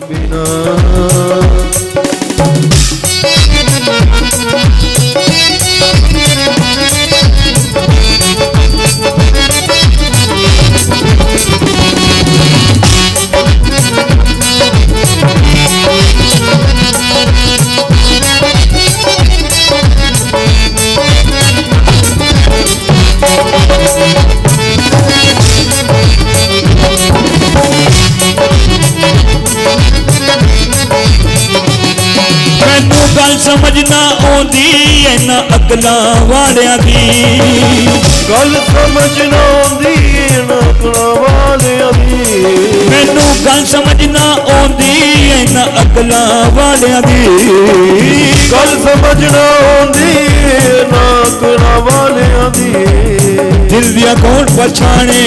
बिना। समझना आउंदी है ना अकला वालियां दी, गल समझना आउंदी है ना अकला वालियां दी। मैनू गल समझना आउंदी है ना अकला वालियां दी, गल समझना आउंदी है ना अकला वालियां दी। दिल दिया कौन पछाणे,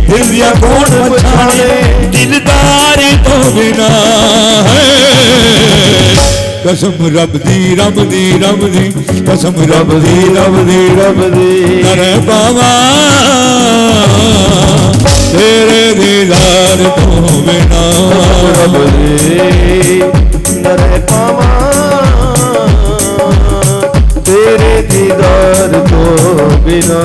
दिल दिया कौन पछाणे, दिलदार तो बिना है। कसम रब दी रब दी रब दी, कसम रब दी रब दी रब दी, नरे बाबा तेरे दीदार तो बिना। रब दे नरे बाबा तेरे दीदार तो बिना।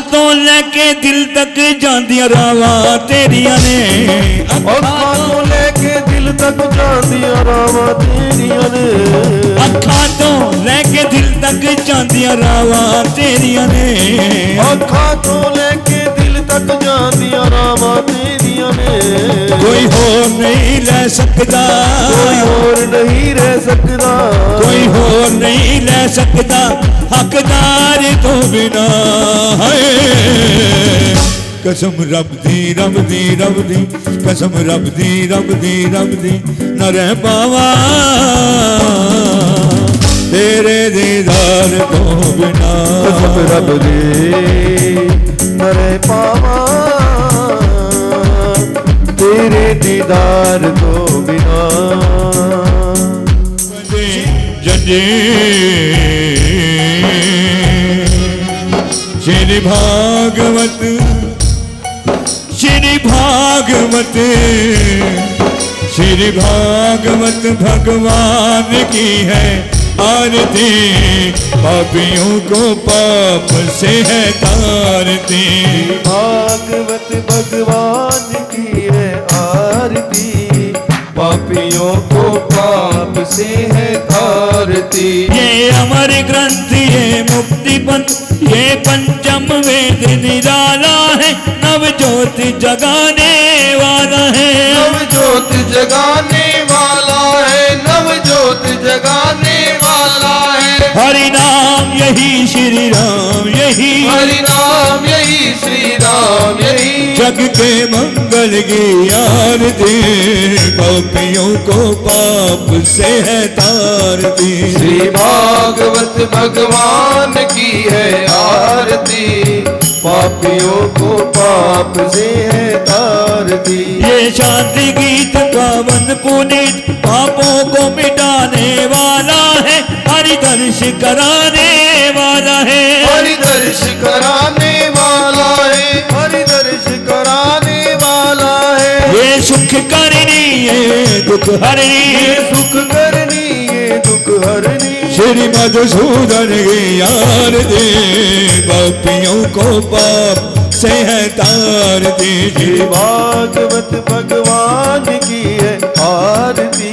तो लेके दिल तक जांदियां रावां तेरियां ने, अखां तो लेके दिल तक जांदियां रावां तेरियां ने। अखां तो लेके दिल तक जांदियां रावां तेरियां ने, अखां तो लेके दिल तक जांदियां रावां तेरियां ने। कोई होर नहीं ले सकदा, कोई होर नहीं रह सकदा, कोई होर नहीं ले सकदा, हकदार तो बिना है। कसम रब दी रब दी रब दी, कसम रब दी रब दी रब दी, न रह पावा तेरे दीदार तो बिना। कसम रब दी न रह पावा तेरे दीदार तो बिना। जजे श्री भागवत, श्री भागवत, श्री भागवत भगवान की है आरती, पापियों को पाप से है तारती। भागवत भगवान की है आरती, पापियों को पाप से है तारती। ये अमर ग्रंथ ये मुक्ति पंथ ये पंचम वेद निराला है, नव ज्योत जगाने वाला है, नव ज्योत जगाने वाला है, नव ज्योत जगाने वाला है। हरि नाम यही श्री राम यही, हरि नाम यही श्री राम यही, जग के मंगल की आरती, पापियों को पाप से है तारती। श्री भागवत भगवान की है आरती, पापियों को पाप से है तारती। ये शांति गीत पावन पुनीत पापों को मिटाने वाला है, हरि दर्श कराने वाला है, हरि दर्श कराने वाला है, हरि दर्श कराने वाला है। ये सुख करनी ये दुख हरनी, ये सुख करनी ये दुख हरनी। श्री मधुसूदन की आरती, पापियों को पाप से है तारती। श्री भागवत भगवान की है आरती,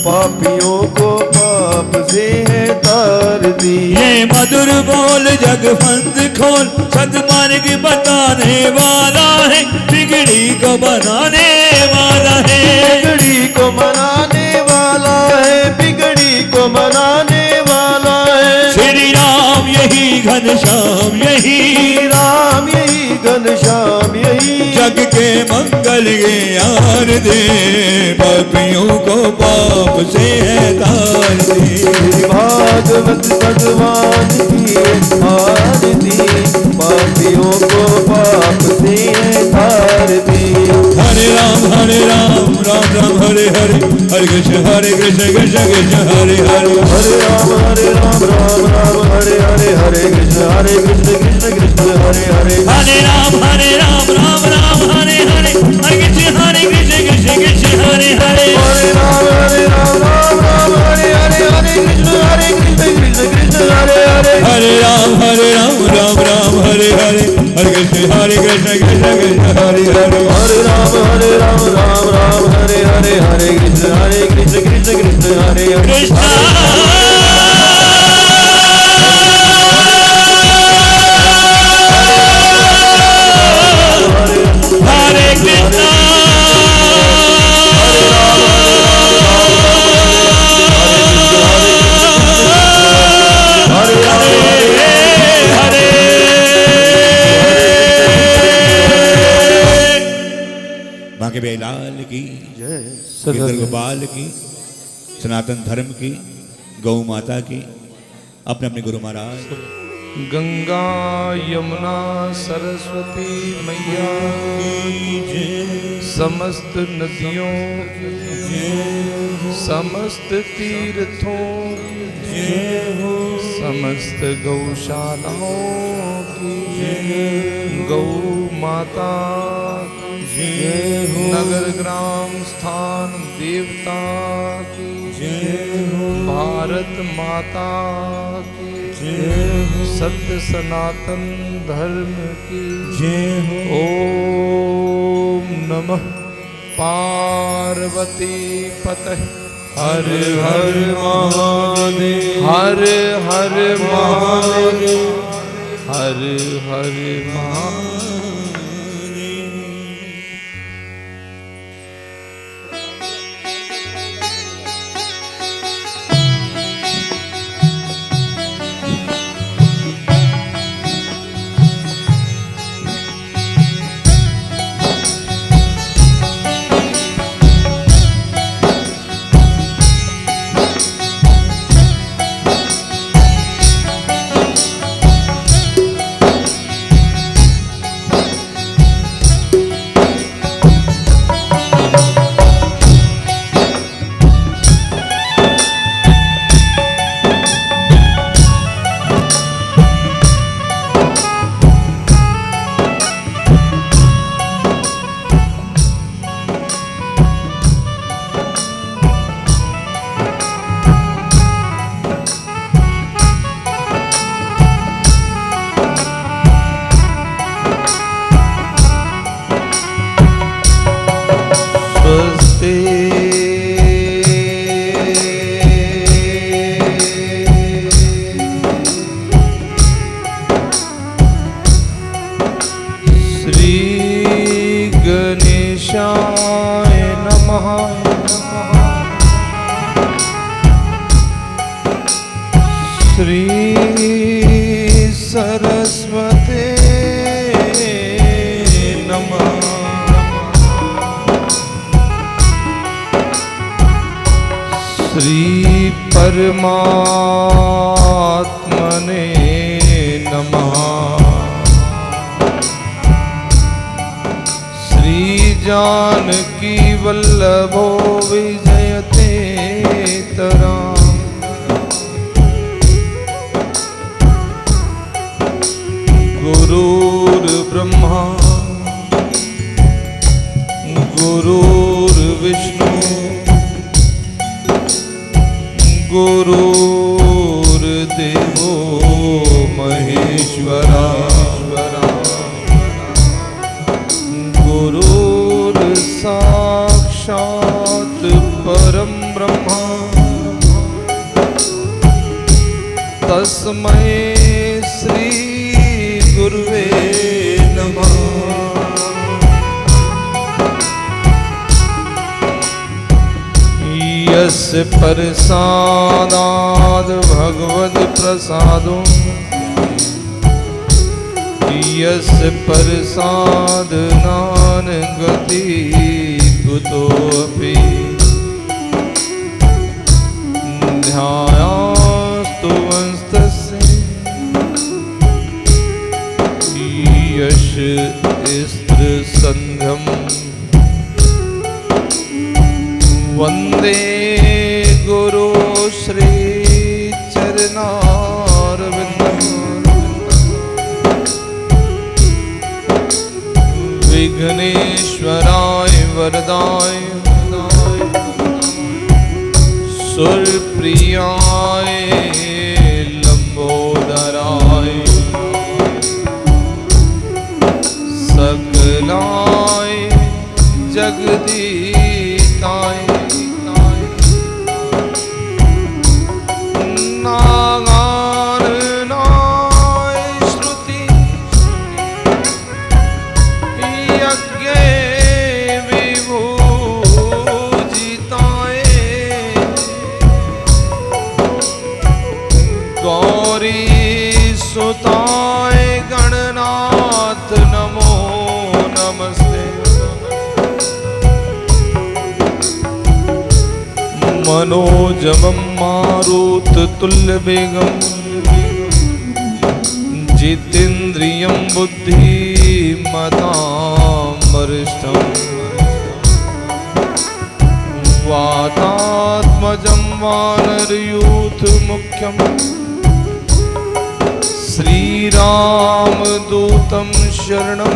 पापियों को पाप से है तारती। ये मधुर बोल जगवंत खोल सदमार्ग बताने वाला है, बिगड़ी को बनाने वाला है, बिगड़ी को मनाने वाला है, बिगड़ी को मनाने वाला है। श्री राम यही घनश्याम यही, राम यही घनश्याम यही, जग के मंगल की आरती, पापियों को पाप से है तारती। भागवत भगवान की आरती, पापियों को पाप से है तारती। हरे राम राम राम हरे हरे, हरे कृष्ण कृष्ण कृष्ण हरे हरे। हरे राम राम राम हरे हरे, हरे कृष्ण कृष्ण कृष्ण हरे हरे। हरे राम राम हरे हरे, हरे कृष्ण कृष्ण कृष्ण हरे हरे। हरे राम राम हरे हरे, हरे कृष्ण कृष्ण कृष्ण हरे हरे। हरे राम राम हरे हरे, हरे कृष्ण कृष्ण कृष्ण हरे हरे। हरे राम राम हरे हरे, हरे कृष्ण कृष्ण कृष्ण हरे हरे। कृष्ण हरे कृष्ण बांके बेलाल की जय, गिरधर गोपाल की, सनातन धर्म की, गौ माता की, अपने अपने गुरु महाराज। गंगा यमुना सरस्वती मैया की जय, समस्त नदियों की जय, समस्त तीर्थों की जय हो, समस्त गौशालाओं की जय, गौ माता जय हो, नगर ग्राम स्थान देवता की जय हो, भारत माता की जय हो, सत्य सनातन धर्म की जय हो। ओम नमः पार्वती पतये हर हर महादेव, हर हर महादेव, हर हर महादेव। परमात्मने नमः। श्री जानकी वल्लभो विजयते तराम। गुरुर्ब्रह्मा गुरुर्विष्णु गुरुर्देवो महेश्वरा। गुरुर्साक्षात् परं ब्रह्मा तस्मै श्री गुरुवे नमः। यस्य प्रसादाद् भगवद् प्रसादो यस प्रसादनान गति कुतोऽपि ध्यायास्तु वंस्तस्य यश स्त्र संध्यम वंदे गुरु श्री चरणारविंदम विघ्नेश्वराय वरदाय सुरप्रियाय लंबोदराय सकलाय जगदीताय नागाननाय श्रुति यज्ञे विभूजिताय गौरी सुताय गणनाथ नमो नमस्ते मनोजवं मारुत तुल्य वेगं जितेन्द्रियं बुद्धिमतां वरिष्ठं वातात्मजं वानरयूथ मुख्यं श्रीरामदूतं शरणं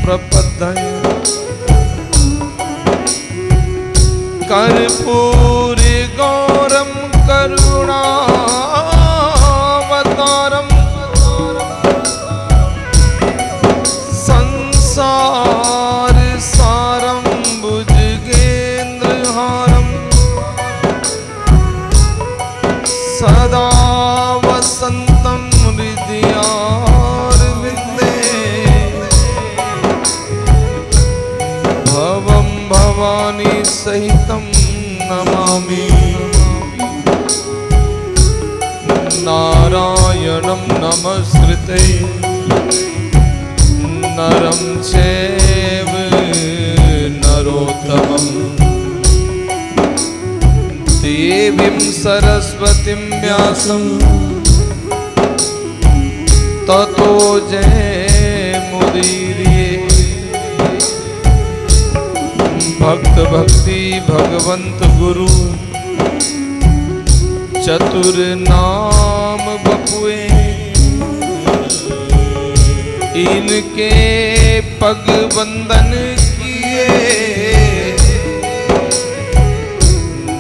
प्रपद्ये कर्पूरी गौरम करुणावतारम संसार सारम भुजगेन्द्रहारम सदा वसंतम हृदयारविंदे भवं भवानी सहितं नमामि नारायणं नमस्कृते नरं चैव नरोत्तमं देवीं सरस्वतीं व्यासं ततो जयमुदीरये भक्त भक्ति भगवंत गुरु चतुर नाम बपुए इनके पग बंदन किए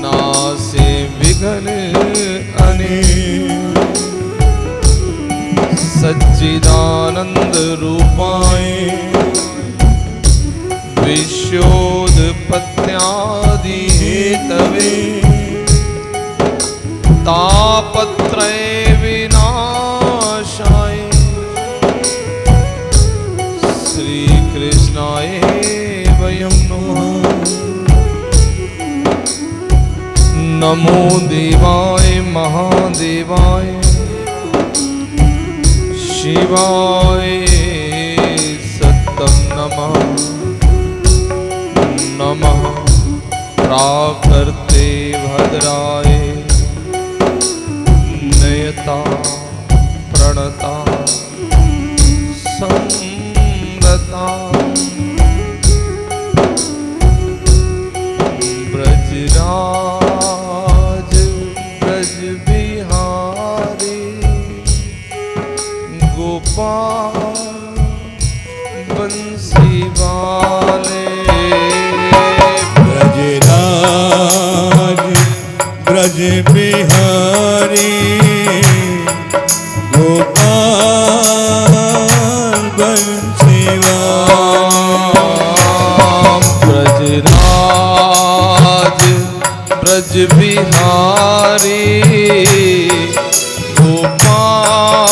नासे विघ्न अनेक सच्चिदानंद रूपाय विश्वोत्पत्त्यादि हेतवे तापत्रय विनाशाय श्री कृष्णाय वयं नमो देवाय महादेवाय शिवाय सत्यं नमः नमः प्राकर्ते भद्राय नयता प्रणता संरता ब्रजराज ब्रज बिहारी गोपाल बंसी वाले ब्रजराज ब्रज बिहारी गोपाल बंसी ब्रजराज ब्रज बिहारी गोपाल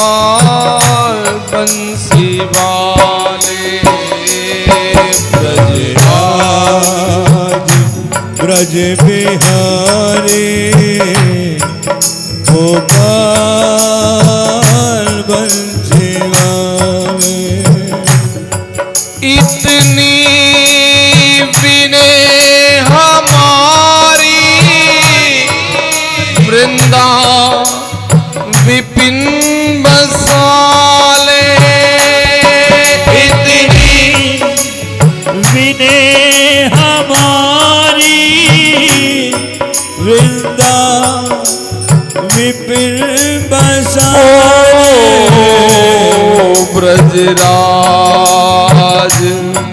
बंसी वाले ब्रजराज ब्रज बिहारी गोपाल बंसी वाले विने हमारी वृंदा विपिन बसाए। ब्रजराज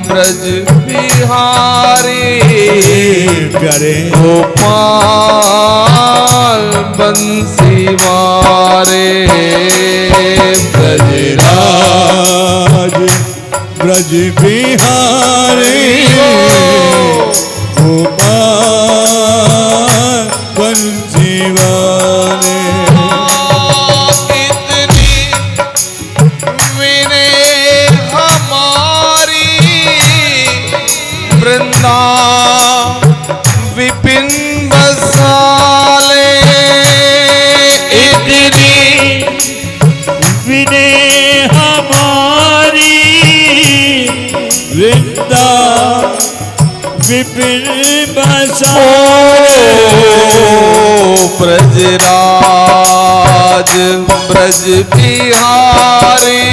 ब्रज बिहारी प्यारे गोपाल बंसी वारे। ब्रजराज ब्रज बिहारी गोपाल बंसी वाले। कितनी विने हमारी वृंदा विपिन बसाले। इतनी विने हमारी वृंदा विपिन बसाले। ब्रजराज ब्रज बिहारी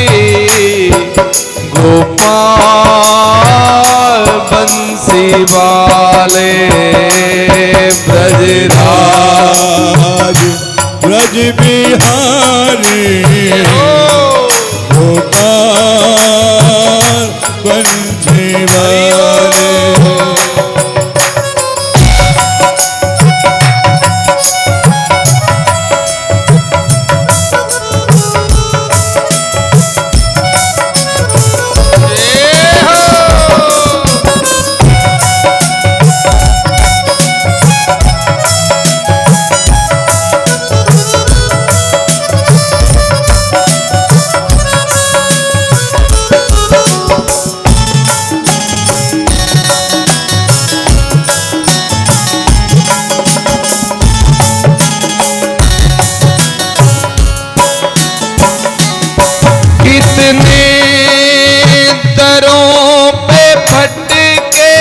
गोपाल बंसी वाले। ब्रजराज ब्रज बिहारी गोपाल बंसी वाले। कितने दरों पे भटके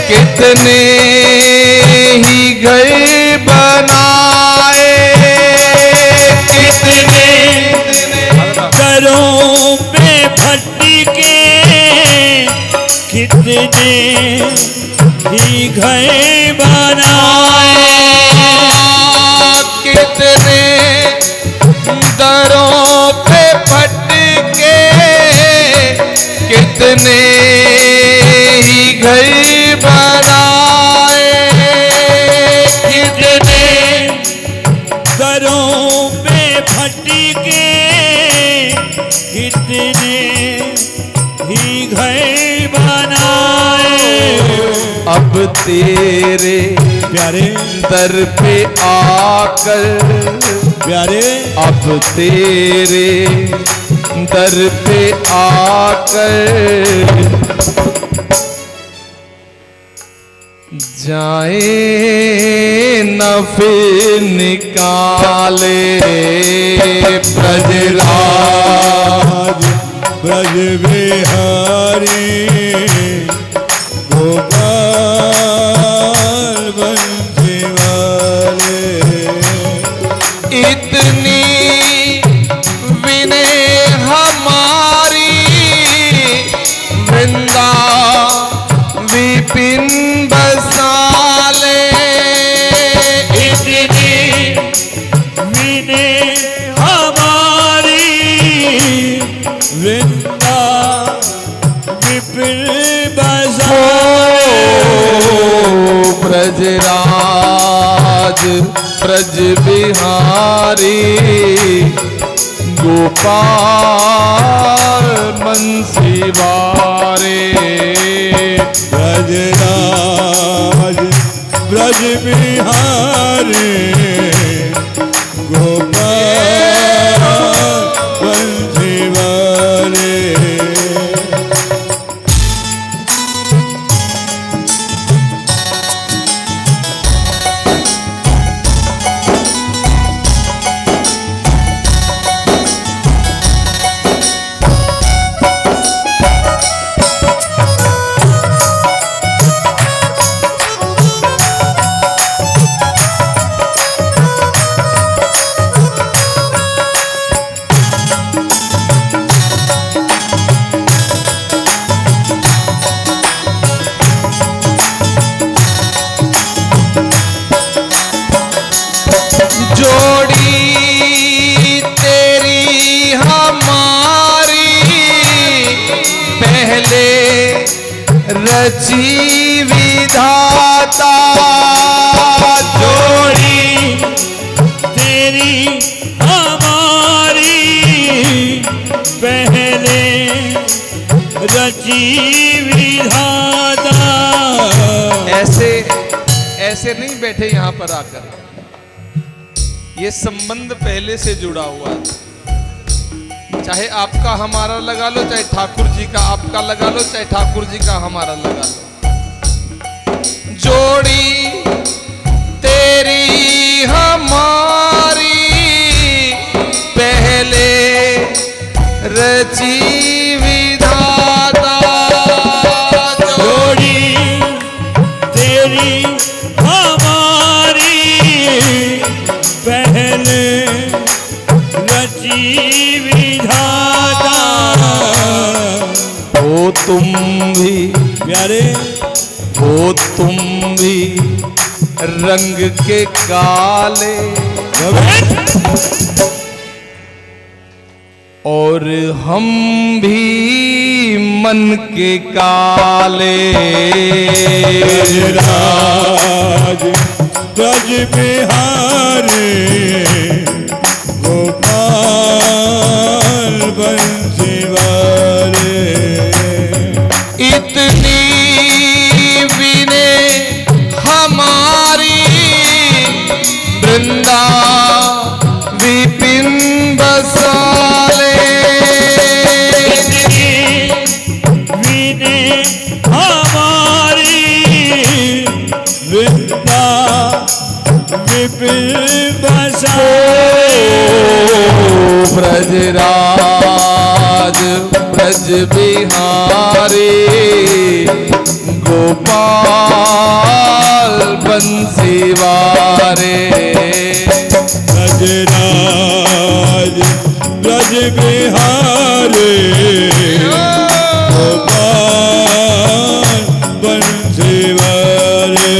कितने ही घर बनाए। कितने घरों पे भटके कितने ही घर बनाए। कितने दरों पे भटके कितने ही घर बनाए। कितने घरों पे भटके कितने ही घर बनाए। अब तेरे प्यारे दर पे आकर प्यारे अब तेरे दर पे आकर जाए न फिर निकाले। ब्रजराज ब्रज बिहारी गोपाल बंसी वाले। इतनी विने हमारी वृंदा विपिन बसाले। इतनी विने हमारी वृंदा विपिन बसाले। ब्रजराज ब्रज बिहारी गोपाल बंसी वारे। ब्रजराज ब्रज बिहारी गोपाल बंसी वाले। रची विधाता जोड़ी तेरी हमारी पहले रची विधाता। ऐसे नहीं बैठे यहाँ पर आकर, ये संबंध पहले से जुड़ा हुआ है। चाहे आपका हमारा लगा लो, चाहे ठाकुर जी का आपका लगा लो, चाहे ठाकुर जी का हमारा लगा लो। जोड़ी तेरी हमारी पहले रची विधाता। जोड़ी तेरी हमारी पहले रची विधाता। हो तुम भी प्यारे, हो तुम भी रंग के काले और हम भी मन के काले। राज ब्रज बिहारी गोपाल बंसी वाले। इतनी विने हमारी वृंदा विपिन बसाले। विने हमारी वृंदा विपिन बसाले। ब्रजराज ब्रज बिहारी गोपाल बंसी वारे। ब्रजराज ब्रज बिहारी गोपाल बंसी वाले।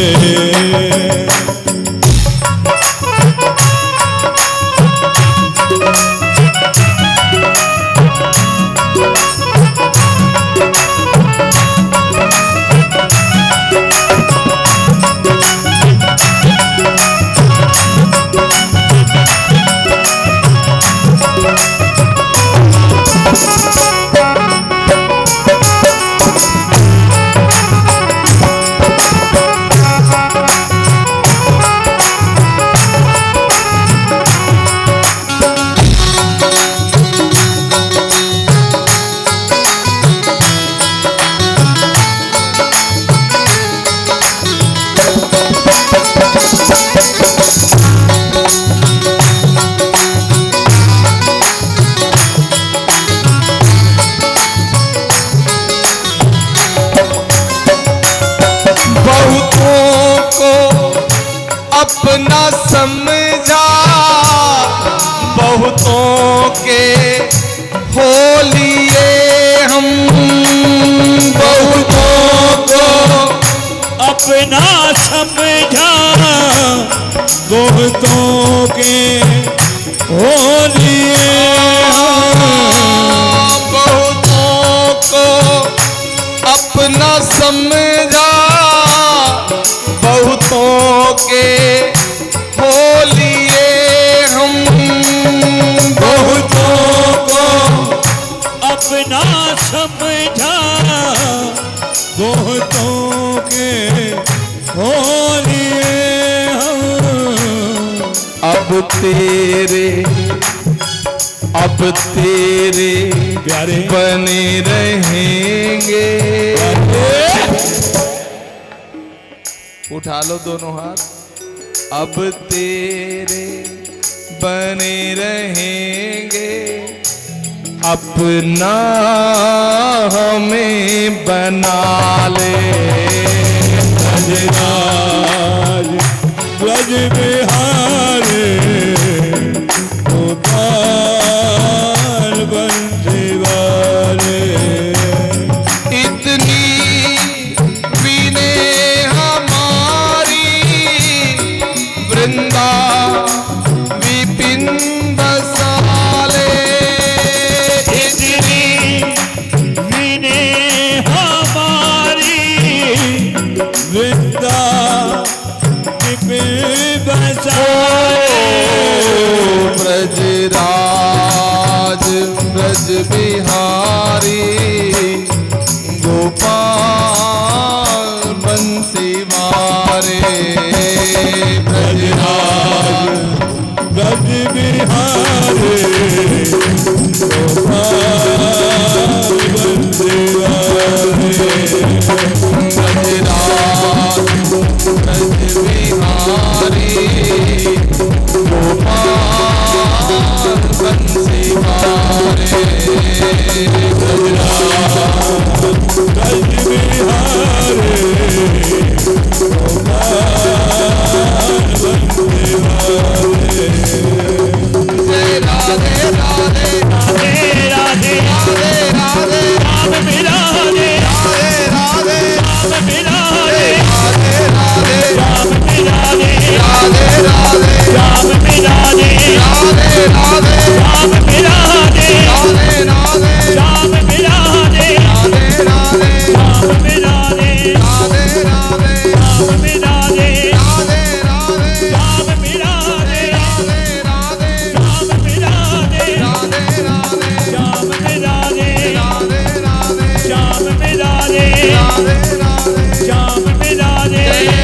अपना समझा बहुतों के हो लिए हम। बहुतों को अपना समझा बहुतों के हो लिए हम। बहुतों को अपना समझा बहुतों के हो लिए हम। बहुतों को अपना समझा बहुतों के हो लिए हम। अब तेरे प्यारे बने रहेंगे। उठा लो दोनों हाथ। अब तेरे बने रहेंगे, अपना हमें बना ले। ब्रजराज ब्रज बिहारी गोपाल बंसी वाले। इतनी विने हमारी वृंदा विपिन बसाले। इतनी विने हमारी बंसी वारे ब्रजराज ब्रज बिहारी गोपाल बंसीवारे ब्रजराज ब्रज बिहारी गोपाल बंसी वारे ब्रज बिहारी जय राधे राधे राधे राधे राधे राधे राम बिराजे राधे राधे राम बिराजे राधे राधे राम बिराजे राधे राधे राम बिराजे राधे राधे राम बिराजे राधे राधे राम बिराजे राधे राधे राम बिराजे राधे राधे राम बिराजे राधे राधे राम बिराजे राधे राम बिराजे राधे राधे राम बिराजे राधे राधे श्याम बिराजे राधे राधे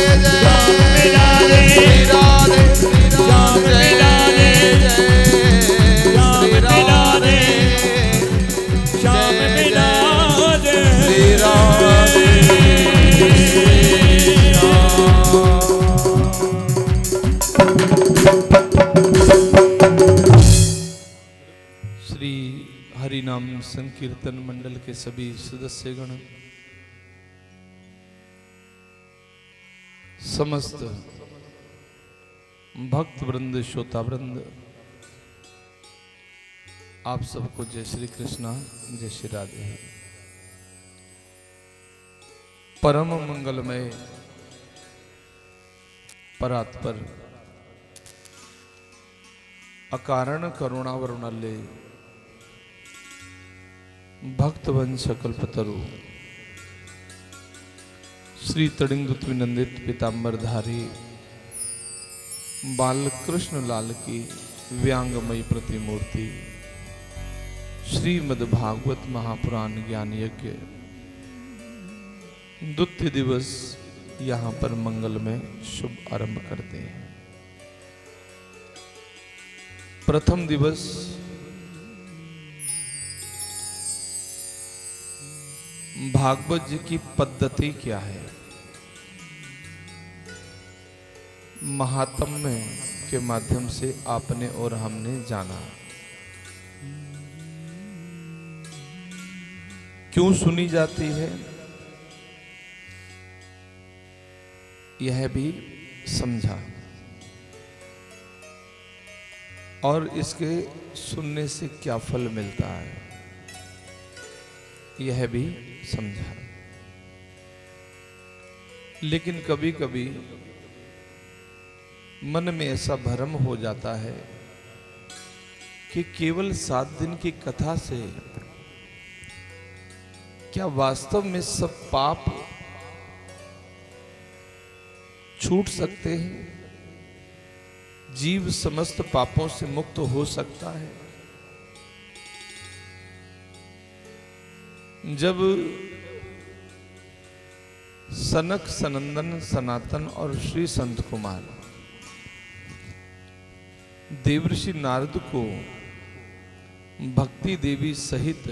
श्याम बिराजे श्याम बिराजे श्री राधे श्री श्याम राधे श्याम श्री राधे श्याम बिराजे श्री राधे श्री हरिनाम संकीर्तन मंडल के सभी सदस्यगण, समस्त भक्त वृंद, श्रोता वृंद, आप सबको जय श्री कृष्णा, जय श्री राधे। परम मंगलमय परात्पर अकारण करुणावरुणाले भक्तवंश कल्पतरु श्री तड़िंगुत विनंदित पीतांबरधारी बालकृष्ण लाल की व्यांगमयी प्रतिमूर्ति श्रीमद् भागवत महापुराण ज्ञान यज्ञ द्वितीय दिवस यहाँ पर मंगल में शुभ आरंभ करते हैं। प्रथम दिवस भागवत जी की पद्धति क्या है, महात्म्य के माध्यम से आपने और हमने जाना। क्यों सुनी जाती है यह भी समझा, और इसके सुनने से क्या फल मिलता है यह भी समझा। लेकिन कभी कभी मन में ऐसा भ्रम हो जाता है कि केवल 7 दिन की कथा से क्या वास्तव में सब पाप छूट सकते हैं, जीव समस्त पापों से मुक्त हो सकता है। जब सनक सनंदन सनातन और श्री संत कुमार देवर्षि नारद को भक्ति देवी सहित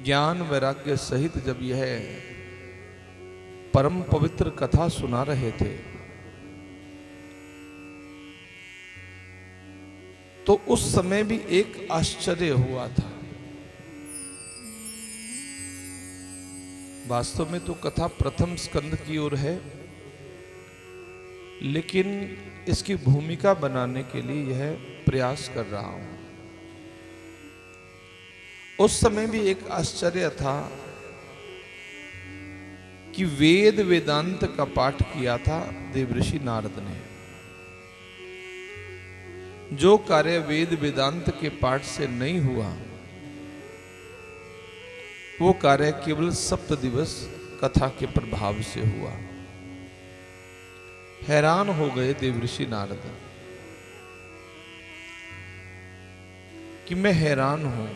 ज्ञान वैराग्य सहित जब यह परम पवित्र कथा सुना रहे थे तो उस समय भी एक आश्चर्य हुआ था। वास्तव में तो कथा प्रथम स्कंद की ओर है, लेकिन इसकी भूमिका बनाने के लिए यह प्रयास कर रहा हूं। उस समय भी एक आश्चर्य था कि वेद वेदांत का पाठ किया था देवर्षि नारद ने। जो कार्य वेद वेदांत के पाठ से नहीं हुआ वो कार्य केवल 7 दिवस कथा के प्रभाव से हुआ। हैरान हो गए देवर्षि नारद कि मैं हैरान हूं।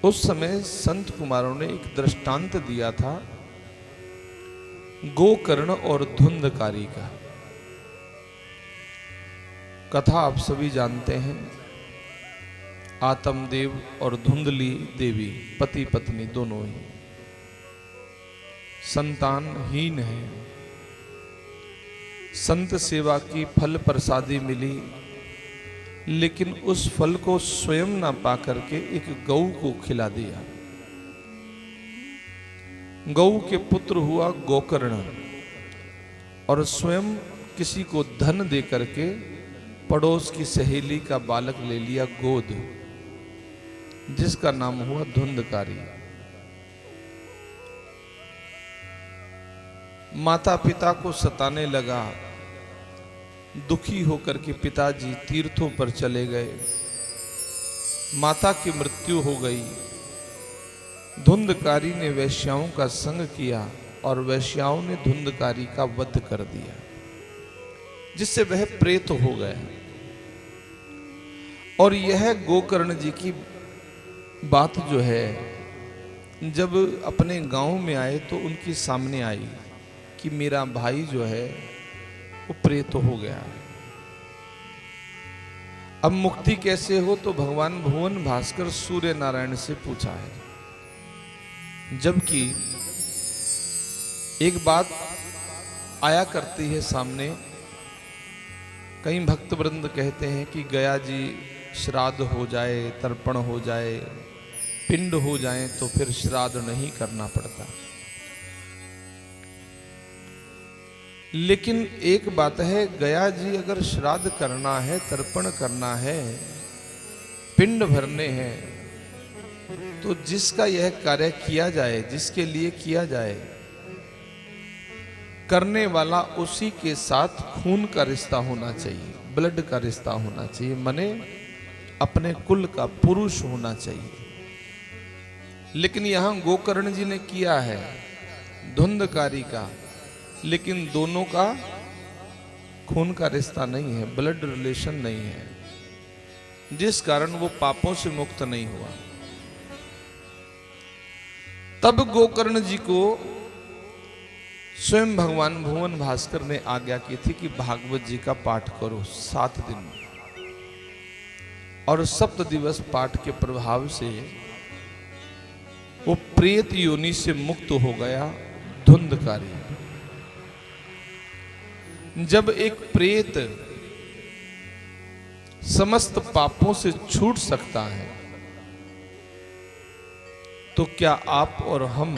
उस समय संत कुमारों ने एक दृष्टांत दिया था गोकर्ण और धुंधकारी का कथा आप सभी जानते हैं। आत्मदेव और धुंधली देवी पति पत्नी दोनों ही संतानहीन है। संत सेवा की फल प्रसादी मिली, लेकिन उस फल को स्वयं ना पा करके एक गऊ को खिला दिया। गऊ के पुत्र हुआ गोकर्ण और स्वयं किसी को धन दे करके पड़ोस की सहेली का बालक ले लिया गोद, जिसका नाम हुआ धुंधकारी। माता पिता को सताने लगा। दुखी होकर के पिताजी तीर्थों पर चले गए। माता की मृत्यु हो गई। धुंधकारी ने वैश्याओं का संग किया और वैश्याओं ने धुंधकारी का वध कर दिया, जिससे वह प्रेत हो गया। और यह गोकर्ण जी की बात जो है, जब अपने गांव में आए तो उनके सामने आई कि मेरा भाई जो है वो प्रेत हो गया। अब मुक्ति कैसे हो, तो भगवान भुवन भास्कर सूर्य नारायण से पूछा है। जबकि एक बात आया करती है सामने। कई भक्त वृंद कहते हैं कि गया जी श्राद्ध हो जाए, तर्पण हो जाए, पिंड हो जाए तो फिर श्राद्ध नहीं करना पड़ता। लेकिन एक बात है, गया जी अगर श्राद्ध करना है, तर्पण करना है, पिंड भरने हैं, तो जिसका यह कार्य किया जाए, जिसके लिए किया जाए, करने वाला उसी के साथ खून का रिश्ता होना चाहिए, ब्लड का रिश्ता होना चाहिए, माने अपने कुल का पुरुष होना चाहिए। लेकिन यहां गोकर्ण जी ने किया है धुंधकारी का, लेकिन दोनों का खून का रिश्ता नहीं है, ब्लड रिलेशन नहीं है, जिस कारण वो पापों से मुक्त नहीं हुआ। तब गोकर्ण जी को स्वयं भगवान भुवन भास्कर ने आज्ञा की थी कि भागवत जी का पाठ करो 7 दिन, और 7 दिवस पाठ के प्रभाव से वो प्रेत योनि से मुक्त हो गया धुंधकारी। जब एक प्रेत समस्त पापों से छूट सकता है, तो क्या आप और हम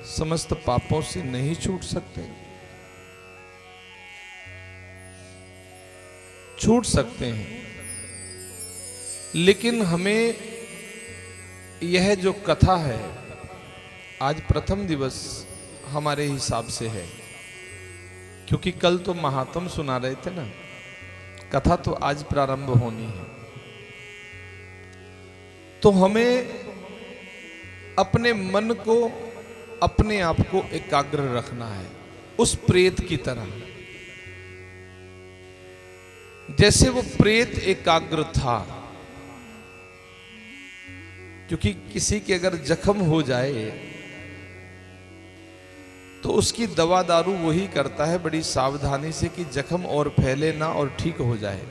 समस्त पापों से नहीं छूट सकते? छूट सकते हैं, लेकिन हमें यह जो कथा है, आज प्रथम दिवस हमारे हिसाब से है, क्योंकि कल तो महात्म सुना रहे थे ना, कथा तो आज प्रारंभ होनी है। तो हमें अपने मन को, अपने आप को एकाग्र रखना है उस प्रेत की तरह, जैसे वो प्रेत एकाग्र था। क्योंकि किसी के अगर जख्म हो जाए तो उसकी दवा दारू वही करता है बड़ी सावधानी से कि जख्म और फैले ना और ठीक हो जाए।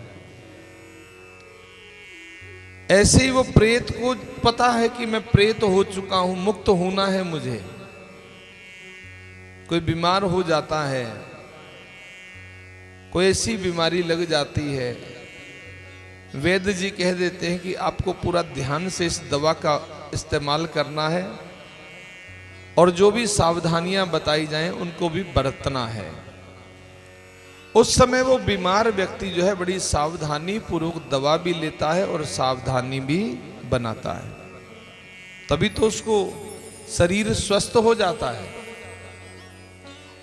ऐसे ही वो प्रेत को पता है कि मैं प्रेत हो चुका हूं, मुक्त होना है मुझे। कोई बीमार हो जाता है, कोई ऐसी बीमारी लग जाती है, वैद्य जी कह देते हैं कि आपको पूरा ध्यान से इस दवा का इस्तेमाल करना है और जो भी सावधानियां बताई जाएं उनको भी बरतना है। उस समय वो बीमार व्यक्ति जो है बड़ी सावधानी पूर्वक दवा भी लेता है और सावधानी भी बनाता है, तभी तो उसको शरीर स्वस्थ हो जाता है।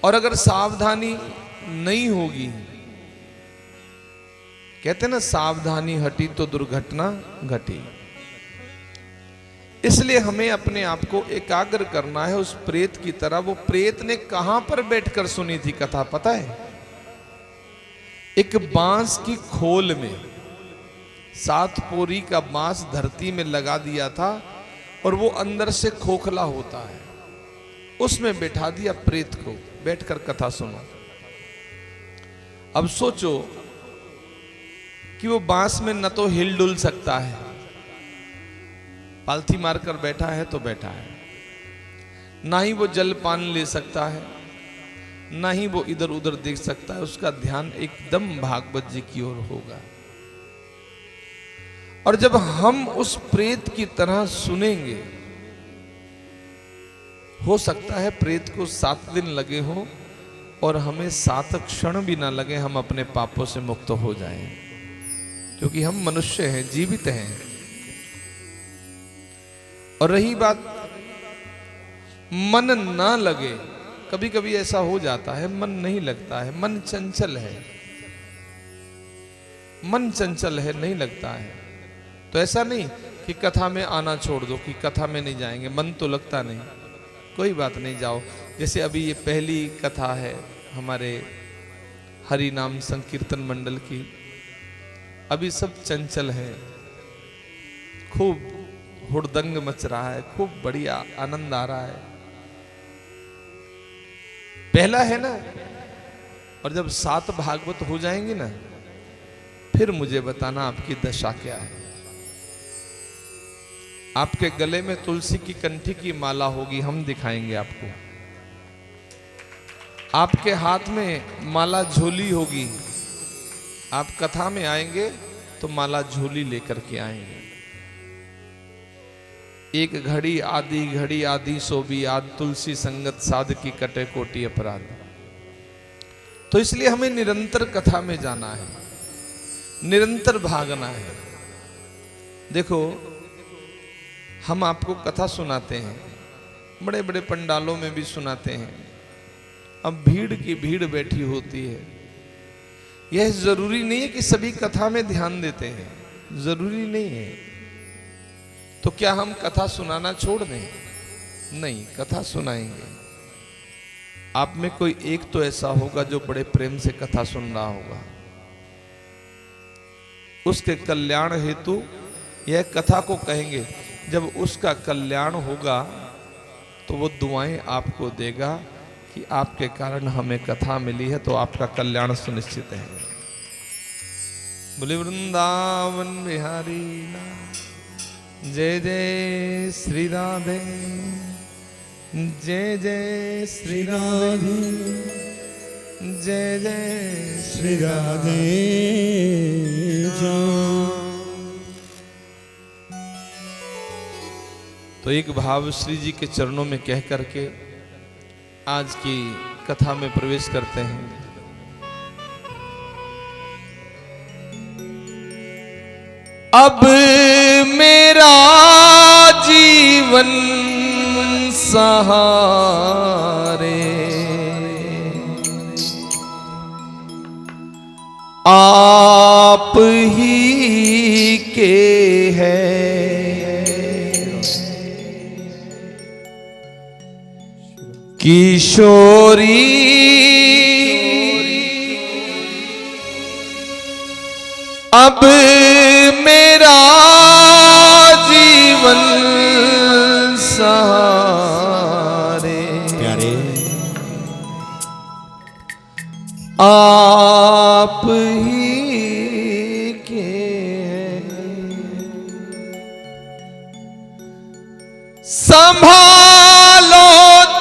और अगर सावधानी नहीं होगी, कहते ना सावधानी हटी तो दुर्घटना घटी। इसलिए हमें अपने आप को एकाग्र करना है उस प्रेत की तरह। वो प्रेत ने कहां पर बैठकर सुनी थी कथा पता है? एक बांस की खोल में 7 पोरी का बांस धरती में लगा दिया था और वो अंदर से खोखला होता है। उसमें बैठा दिया प्रेत को, बैठकर कथा सुनो। अब सोचो कि वो बांस में न तो हिल डुल सकता है, पालथी मारकर बैठा है तो बैठा है, ना ही वो जल पान ले सकता है, ना ही वो इधर उधर देख सकता है। उसका ध्यान एकदम भागवत जी की ओर होगा। और जब हम उस प्रेत की तरह सुनेंगे, हो सकता है प्रेत को 7 दिन लगे हो और हमें 7 क्षण भी ना लगे, हम अपने पापों से मुक्त हो जाएं, क्योंकि हम मनुष्य हैं, जीवित हैं। और रही बात मन ना लगे, कभी कभी ऐसा हो जाता है मन नहीं लगता है, मन चंचल है, मन चंचल है, नहीं लगता है। तो ऐसा नहीं कि कथा में आना छोड़ दो, कि कथा में नहीं जाएंगे, मन तो लगता नहीं, कोई बात नहीं, जाओ। जैसे अभी ये पहली कथा है हमारे हरि नाम संकीर्तन मंडल की, अभी सब चंचल है, खूब हुड़दंग मच रहा है, खूब बढ़िया आनंद आ रहा है, पहला है ना। और जब 7 भागवत हो जाएंगे ना, फिर मुझे बताना आपकी दशा क्या है। आपके गले में तुलसी की कंठी की माला होगी, हम दिखाएंगे आपको। आपके हाथ में माला झोली होगी, आप कथा में आएंगे तो माला झोली लेकर के आएंगे। एक घड़ी आदि सोबी आद, तुलसी संगत साध की कटे कोटि अपराध। तो इसलिए हमें निरंतर कथा में जाना है, निरंतर भागना है। देखो, हम आपको कथा सुनाते हैं, बड़े बड़े पंडालों में भी सुनाते हैं। अब भीड़ की भीड़ बैठी होती है, यह जरूरी नहीं है कि सभी कथा में ध्यान देते हैं, जरूरी नहीं है। तो क्या हम कथा सुनाना छोड़ दें? नहीं, कथा सुनाएंगे। आप में कोई एक तो ऐसा होगा जो बड़े प्रेम से कथा सुन रहा होगा, उसके कल्याण हेतु यह कथा को कहेंगे। जब उसका कल्याण होगा तो वो दुआएं आपको देगा कि आपके कारण हमें कथा मिली है, तो आपका कल्याण सुनिश्चित है। बोले वृंदावन बिहारी लाल, जय जय श्री राधे, जय जय श्री राधे, जय जय श्री राधे तो एक भाव श्री जी के चरणों में कह करके आज की कथा में प्रवेश करते हैं। अब मेरा जीवन सहारे आप ही के है, किशोरी अब मेरा जीवन सहारे प्यारे आप ही के संभालो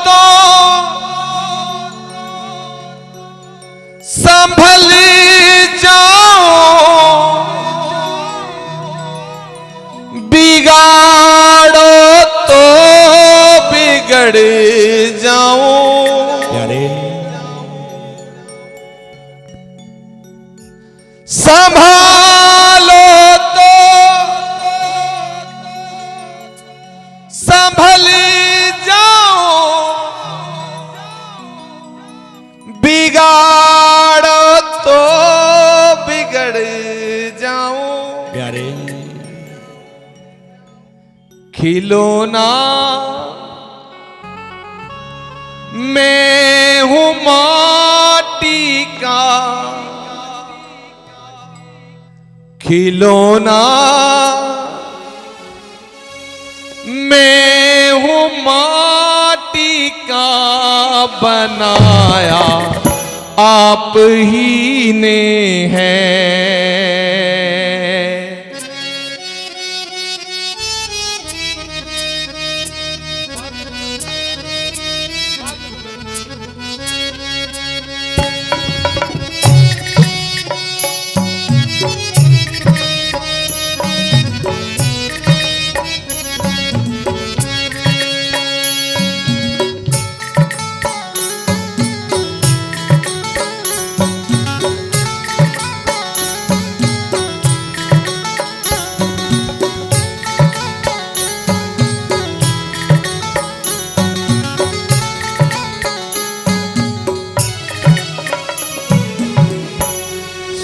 तो संभल जाओ, बिगाड़ो तो बिगड़ जाओ। प्यारे संभालो तो संभल जाओ, बिगाड़ो तो बिगड़ जाओ। प्यारे खिलौना मैं हूँ माटी का, खिलौना मैं हूँ माटी का, बनाया आप ही ने है।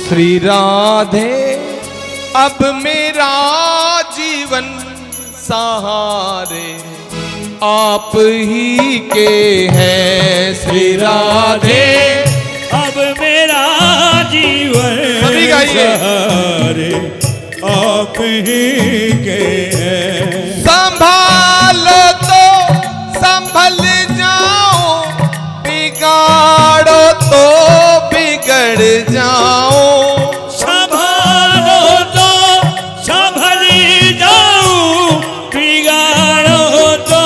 श्री राधे अब मेरा जीवन सहारे आप ही के हैं। श्री राधे अब मेरा जीवन सभी गाइए। सहारे आप ही के हैं। संभालो तो संभल जाओ, बिगाड़ो तो बिगड़ जाओ। संभालो तो संभल जाऊं, बिगाड़ो तो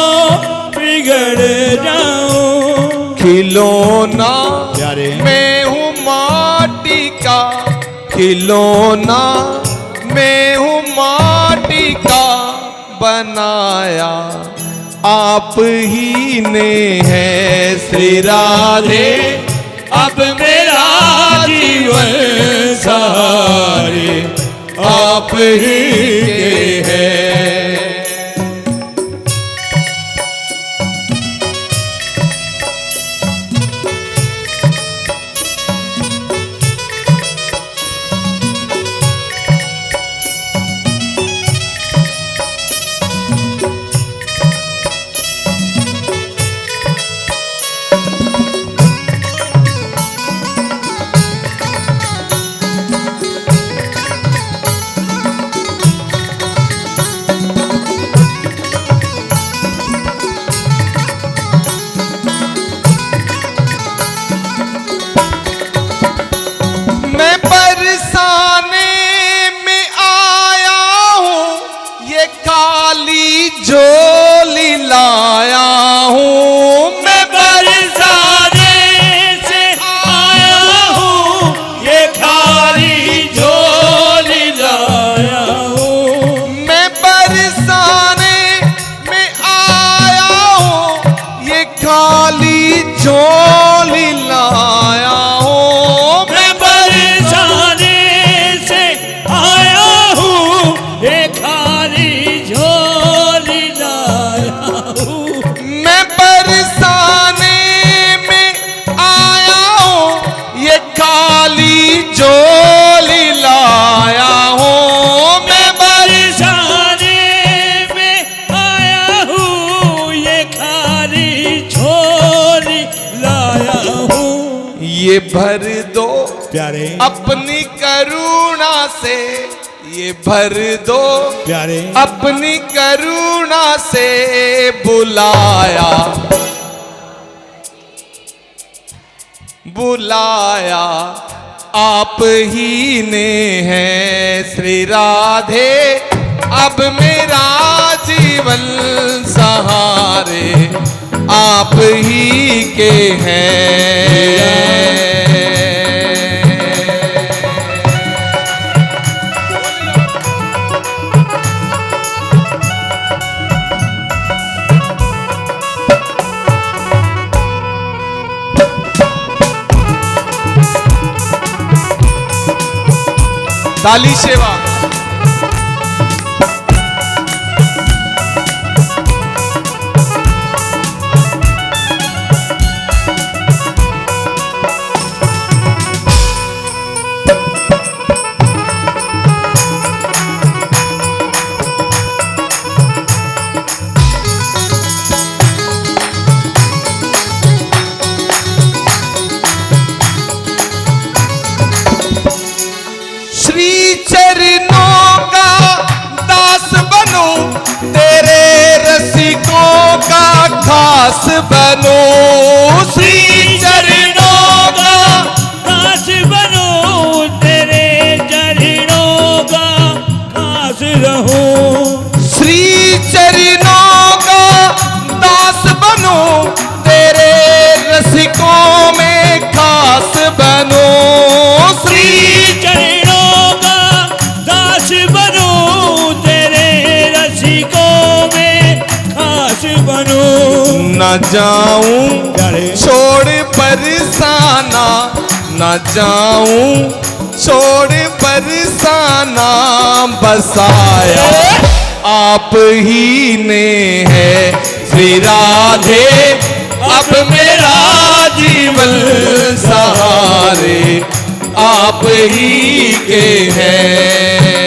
बिगड़ जाऊं। खिलौना प्यारे मैं हूँ माटी का, खिलौना मैं हूँ माटी का, बनाया आप ही ने है। श्री राधे अब मेरा जीवन सहारे आप ही के हैं। मैं बरसाने में आया हूँ, ये काली झोली लाया हूँ। मैं बरसाने से आया हूँ, ये खाली झोली लाया हूँ। मैं बरसाने में आया हूँ, ये खाली झोली लाया हूँ। मैं बरसाने से आया हूँ, ये खाली झोली लाया हूँ। मैं बरसाने में आया हूँ, ये खाली झोली लाया हूँ। मैं बरसाने में आया हूँ, ये खाली झोली लाया हूँ। ये भर दो प्यारे अपनी करुणा से, ये भर दो प्यारे अपनी करुणा से, बुलाया बुलाया आप ही ने है। श्री राधे अब मेरा जीवन सहारे आप ही के हैं। ताली सेवा श्री चरणों का दास बनूं, तेरे रसिकों का खास बनूं। श्री न जाऊं छोड़ बरसाना, न जाऊं छोड़ बरसाना, बसाया आप ही ने है श्री राधे, अब मेरा जीवन सहारे आप ही के हैं।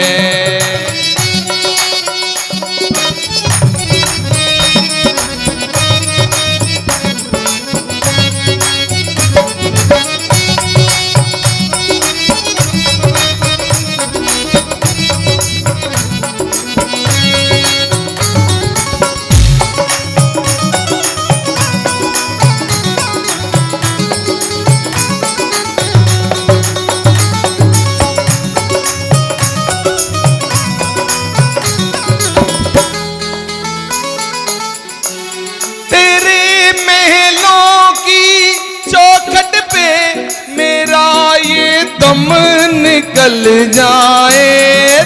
दम निकल जाए,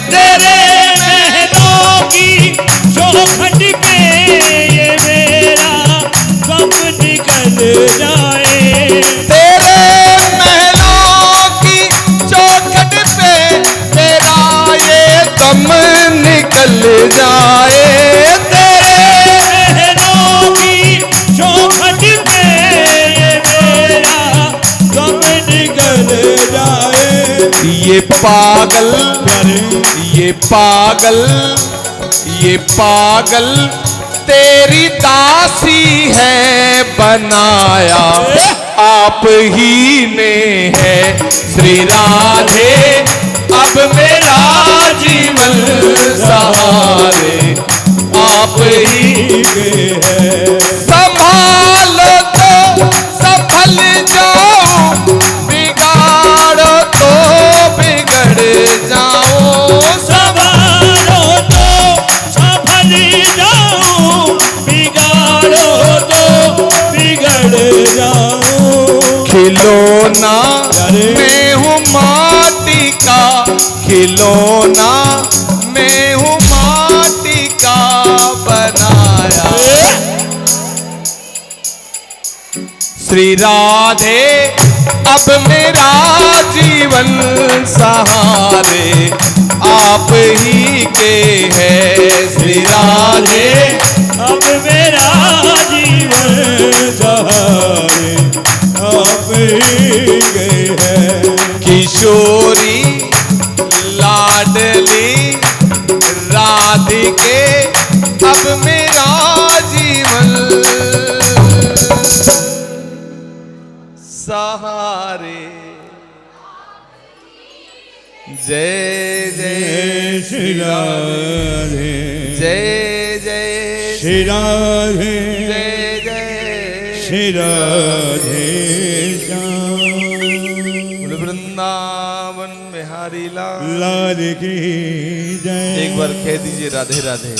तेरे महलों की चौखट पे ये मेरा दम निकल जाए, तेरे महलों की चौखट पे तेरा ये दम निकल जाए, तेरे महलों की चौखट पे ये मेरा दम निकल जाए। ये पागल, ये पागल, ये पागल तेरी दासी है बनाया आप ही ने है श्री राधे, अब मेरा जीवन सहारे आप ही के है। संभालो तो संभल जाऊं, बिगाड़ो तो बिगड़ जाऊं, संभालो तो संभल जाऊं, बिगाड़ो तो बिगड़ जाऊं। खिलौना मैं हूँ माटी का, खिलौना मैं हूँ माटी का बनाया श्री राधे, अब मेरा जीवन सहारे आप ही के है श्री राधे, अब मेरा जीवन सहारे आप ही के है। किशोरी लाडली राधिके, अब मेरा जीवन सहारे। जय जय श्री राधे, जय जय श्री राधे, जय जय श्री राधे वृंदावन बिहारी लाल लाल की जय। एक बार कह दीजिए राधे राधे,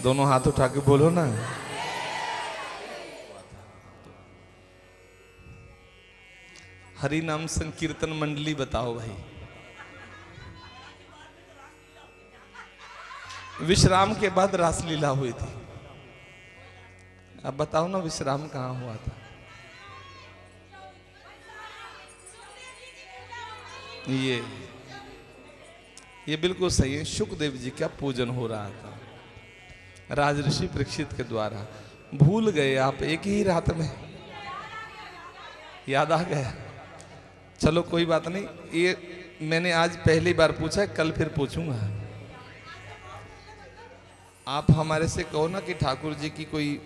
दोनों हाथ उठा के बोलो ना। हरि नाम संकीर्तन मंडली बताओ भाई, विश्राम के बाद रासलीला हुई थी, अब बताओ ना विश्राम कहाँ हुआ था। ये बिल्कुल सही है, शुकदेव जी का पूजन हो रहा था राजऋषि परीक्षित के द्वारा। भूल गए आप एक ही रात में, याद आ गया। चलो कोई बात नहीं, ये मैंने आज पहली बार पूछा है, कल फिर पूछूंगा। आप हमारे से कहो ना कि ठाकुर जी की कोई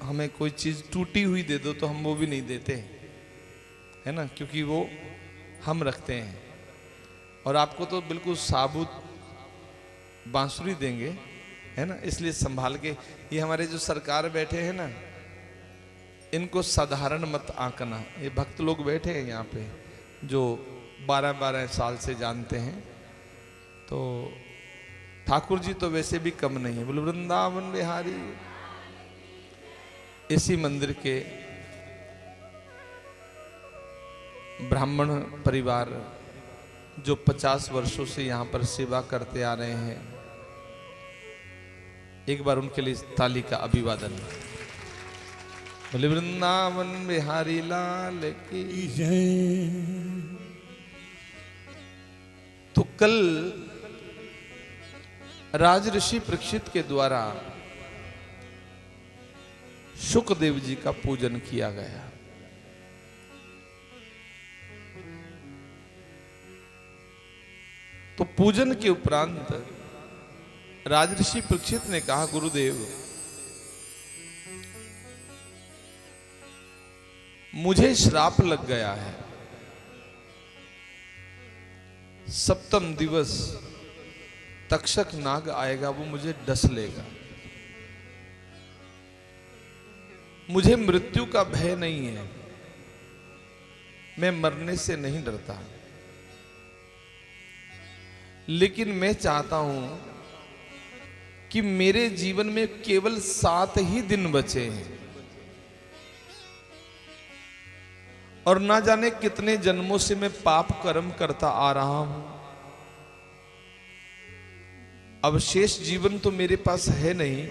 हमें कोई चीज टूटी हुई दे दो, तो हम वो भी नहीं देते, है ना, क्योंकि वो हम रखते हैं। और आपको तो बिल्कुल साबुत बांसुरी देंगे, है ना, इसलिए संभाल के। ये हमारे जो सरकार बैठे हैं ना, इनको साधारण मत आंकना। ये भक्त लोग बैठे हैं यहाँ पे जो 12-12 साल से जानते हैं, तो ठाकुर जी तो वैसे भी कम नहीं है। बोलो वृंदावन बिहारी। इसी मंदिर के ब्राह्मण परिवार जो 50 वर्षों से यहाँ पर सेवा करते आ रहे हैं, एक बार उनके लिए ताली का अभिवादन। बोले वृंदावन बिहारी लाल की। तो कल राजऋषि परीक्षित के द्वारा शुकदेव जी का पूजन किया गया। तो पूजन के उपरांत राजऋषि परीक्षित ने कहा, गुरुदेव मुझे श्राप लग गया है, सप्तम दिवस तक्षक नाग आएगा, वो मुझे डस लेगा। मुझे मृत्यु का भय नहीं है, मैं मरने से नहीं डरता, लेकिन मैं चाहता हूं कि मेरे जीवन में केवल 7 ही दिन बचे हैं और ना जाने कितने जन्मों से मैं पाप कर्म करता आ रहा हूं। अब शेष जीवन तो मेरे पास है नहीं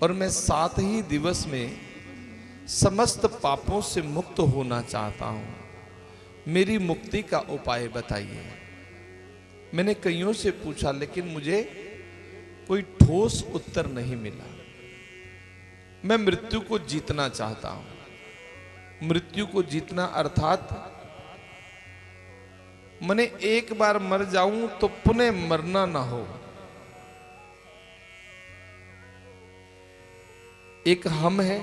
और मैं 7 ही दिवस में समस्त पापों से मुक्त होना चाहता हूं। मेरी मुक्ति का उपाय बताइए। मैंने कईयों से पूछा लेकिन मुझे कोई ठोस उत्तर नहीं मिला। मैं मृत्यु को जीतना चाहता हूं। मृत्यु को जीतना अर्थात मैंने एक बार मर जाऊं तो पुनः मरना ना हो। एक हम है,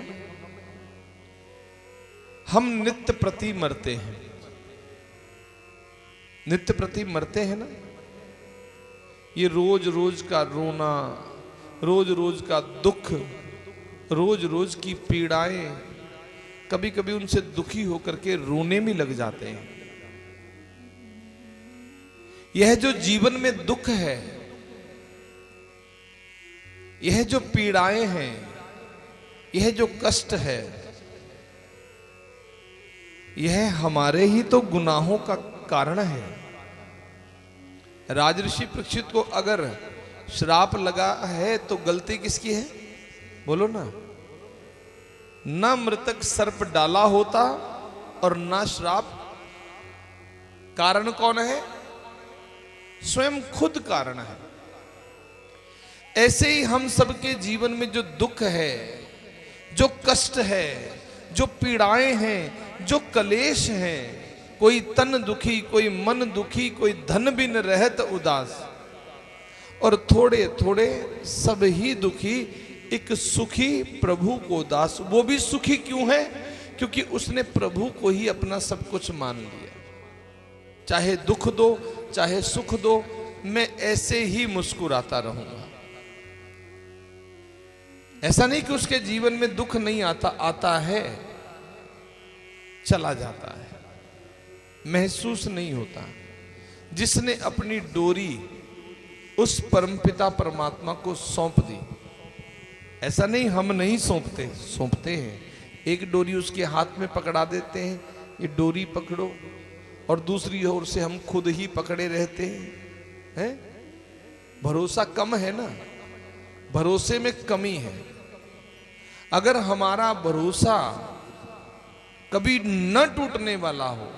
हम नित्य प्रति मरते हैं। नित्य प्रति मरते हैं ना। ये रोज रोज का रोना, रोज रोज का दुख, रोज रोज की पीड़ाएं, कभी कभी उनसे दुखी होकर के रोने भी लग जाते हैं। यह जो जीवन में दुख है, यह जो पीड़ाएं हैं, यह जो कष्ट है, यह हमारे ही तो गुनाहों का कारण है। राजऋषि परीक्षित को अगर श्राप लगा है तो गलती किसकी है? बोलो ना। ना मृतक सर्प डाला होता और ना श्राप। कारण कौन है? स्वयं खुद कारण है। ऐसे ही हम सबके जीवन में जो दुख है, जो कष्ट है, जो पीड़ाएं हैं, जो कलेश हैं, कोई तन दुखी, कोई मन दुखी, कोई धन बिन रहत उदास, और थोड़े थोड़े सब ही दुखी, एक सुखी प्रभु को दास। वो भी सुखी क्यों है? क्योंकि उसने प्रभु को ही अपना सब कुछ मान लिया। चाहे दुख दो, चाहे सुख दो, मैं ऐसे ही मुस्कुराता रहूंगा। ऐसा नहीं कि उसके जीवन में दुख नहीं आता, आता है, चला जाता है, महसूस नहीं होता। जिसने अपनी डोरी उस परमपिता परमात्मा को सौंप दी, ऐसा नहीं हम नहीं सौंपते, सौंपते हैं। एक डोरी उसके हाथ में पकड़ा देते हैं, ये डोरी पकड़ो, और दूसरी ओर से हम खुद ही पकड़े रहते हैं। भरोसा कम है ना, भरोसे में कमी है। अगर हमारा भरोसा कभी न टूटने वाला हो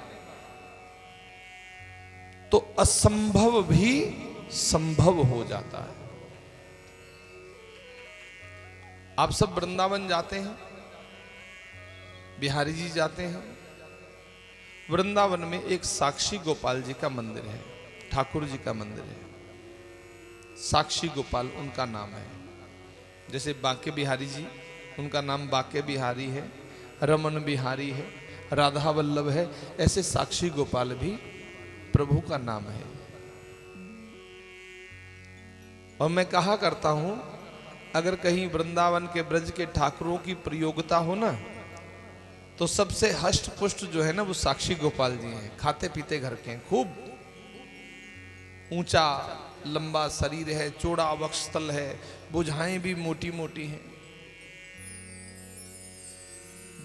तो असंभव भी संभव हो जाता है। आप सब वृंदावन जाते हैं, बिहारी जी जाते हैं। वृंदावन में एक साक्षी गोपाल जी का मंदिर है, ठाकुर जी का मंदिर है। साक्षी गोपाल उनका नाम है। जैसे बांके बिहारी जी, उनका नाम बांके बिहारी है, रमन बिहारी है, राधा वल्लभ है, ऐसे साक्षी गोपाल भी प्रभु का नाम है। और मैं कहा करता हूं, अगर कहीं वृंदावन के ब्रज के ठाकुरों की प्रयोगता हो ना, तो सबसे हष्ट पुष्ट जो है ना, वो साक्षी गोपाल जी हैं। खाते पीते घर के हैं, खूब ऊंचा लंबा शरीर है, चौड़ा वक्षस्थल है, भुजाएं भी मोटी मोटी हैं।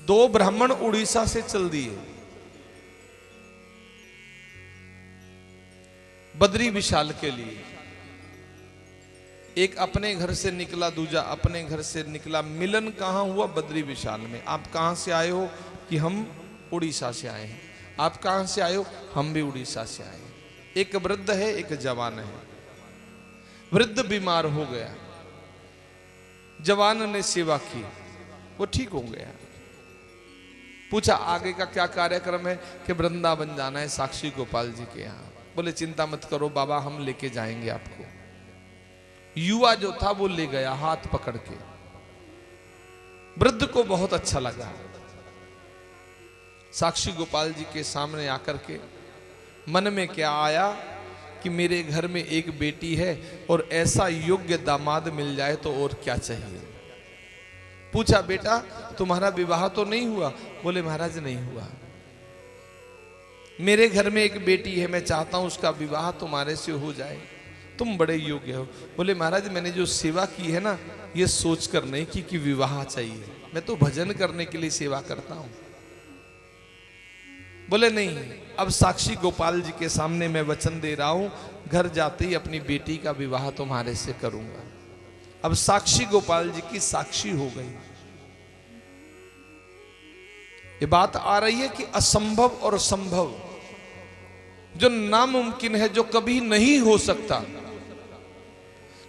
2 ब्राह्मण उड़ीसा से चल दिए बद्री विशाल के लिए। एक अपने घर से निकला, दूजा अपने घर से निकला। मिलन कहाँ हुआ? बद्री विशाल में। आप कहाँ से आए हो? कि हम उड़ीसा से आए हैं। आप कहाँ से आए हो? हम भी उड़ीसा से आए हैं। एक वृद्ध है, एक जवान है। वृद्ध बीमार हो गया, जवान ने सेवा की, वो ठीक हो गया। पूछा आगे का क्या कार्यक्रम है? कि वृंदावन जाना है साक्षी गोपाल जी के यहाँ। बोले चिंता मत करो बाबा, हम लेके जाएंगे आपको। युवा जो था वो ले गया हाथ पकड़ के। वृद्ध को बहुत अच्छा लगा। साक्षी गोपाल जी के सामने आकर के मन में क्या आया कि मेरे घर में एक बेटी है और ऐसा योग्य दामाद मिल जाए तो और क्या चाहिए। पूछा बेटा तुम्हारा विवाह तो नहीं हुआ? बोले महाराज नहीं हुआ। मेरे घर में एक बेटी है, मैं चाहता हूं उसका विवाह तुम्हारे से हो जाए, तुम बड़े योग्य हो। बोले महाराज मैंने जो सेवा की है ना, ये सोच कर नहीं कि विवाह चाहिए, मैं तो भजन करने के लिए सेवा करता हूं। बोले नहीं, अब साक्षी गोपाल जी के सामने मैं वचन दे रहा हूं, घर जाते ही अपनी बेटी का विवाह तुम्हारे से करूंगा। अब साक्षी गोपाल जी की साक्षी हो गई। ये बात आ रही है कि असंभव और संभव, जो नामुमकिन है, जो कभी नहीं हो सकता,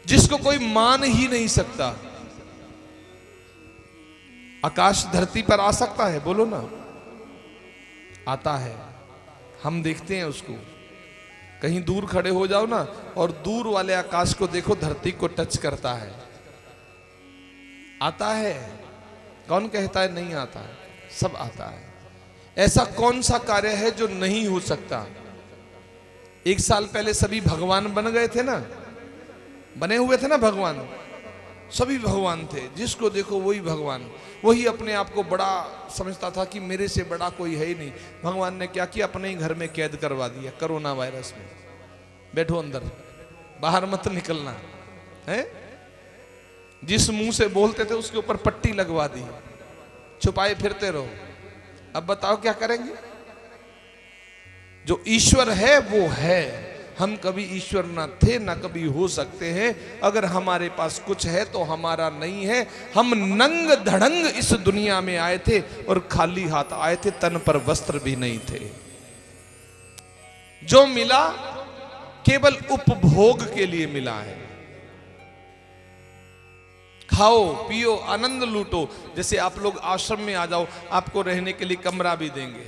जिसको कोई मान ही नहीं सकता, आकाश धरती पर आ सकता है? बोलो ना। आता है, हम देखते हैं उसको। कहीं दूर खड़े हो जाओ ना और दूर वाले आकाश को देखो, धरती को टच करता है। आता है। कौन कहता है नहीं आता है? सब आता है। ऐसा कौन सा कार्य है जो नहीं हो सकता? 1 साल पहले सभी भगवान बन गए थे ना, बने हुए थे ना भगवान, सभी भगवान थे, जिसको देखो वही भगवान। वही अपने आप को बड़ा समझता था कि मेरे से बड़ा कोई है ही नहीं। भगवान ने क्या किया? अपने ही घर में कैद करवा दिया कोरोना वायरस में। बैठो अंदर, बाहर मत निकलना है। जिस मुंह से बोलते थे उसके ऊपर पट्टी लगवा दी, छुपाए फिरते रहो। अब बताओ क्या करेंगे? जो ईश्वर है वो है। हम कभी ईश्वर ना थे ना कभी हो सकते हैं। अगर हमारे पास कुछ है तो हमारा नहीं है। हम नंग धड़ंग इस दुनिया में आए थे और खाली हाथ आए थे, तन पर वस्त्र भी नहीं थे। जो मिला केवल उपभोग के लिए मिला है। खाओ पियो आनंद लूटो। जैसे आप लोग आश्रम में आ जाओ, आपको रहने के लिए कमरा भी देंगे,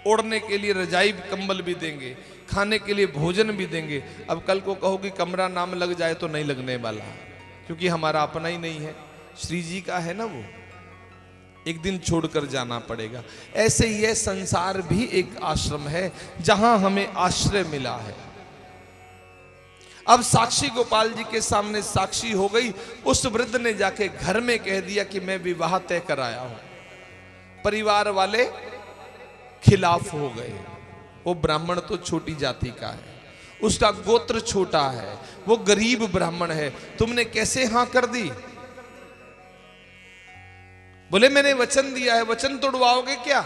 ओढ़ने के लिए रजाई कंबल भी देंगे, खाने के लिए भोजन भी देंगे। अब कल को कहो कि कमरा नाम लग जाए तो नहीं लगने वाला, क्योंकि हमारा अपना ही नहीं है, श्री जी का है ना, वो एक दिन छोड़कर जाना पड़ेगा। ऐसे ही यह संसार भी एक आश्रम है जहां हमें आश्रय मिला है। अब साक्षी गोपाल जी के सामने साक्षी हो गई। उस वृद्ध ने जाके घर में कह दिया कि मैं विवाह तय कराया हूं। परिवार वाले खिलाफ हो गए। वो ब्राह्मण तो छोटी जाति का है, उसका गोत्र छोटा है, वो गरीब ब्राह्मण है, तुमने कैसे हां कर दी? बोले मैंने वचन दिया है, वचन तोड़वाओगे क्या?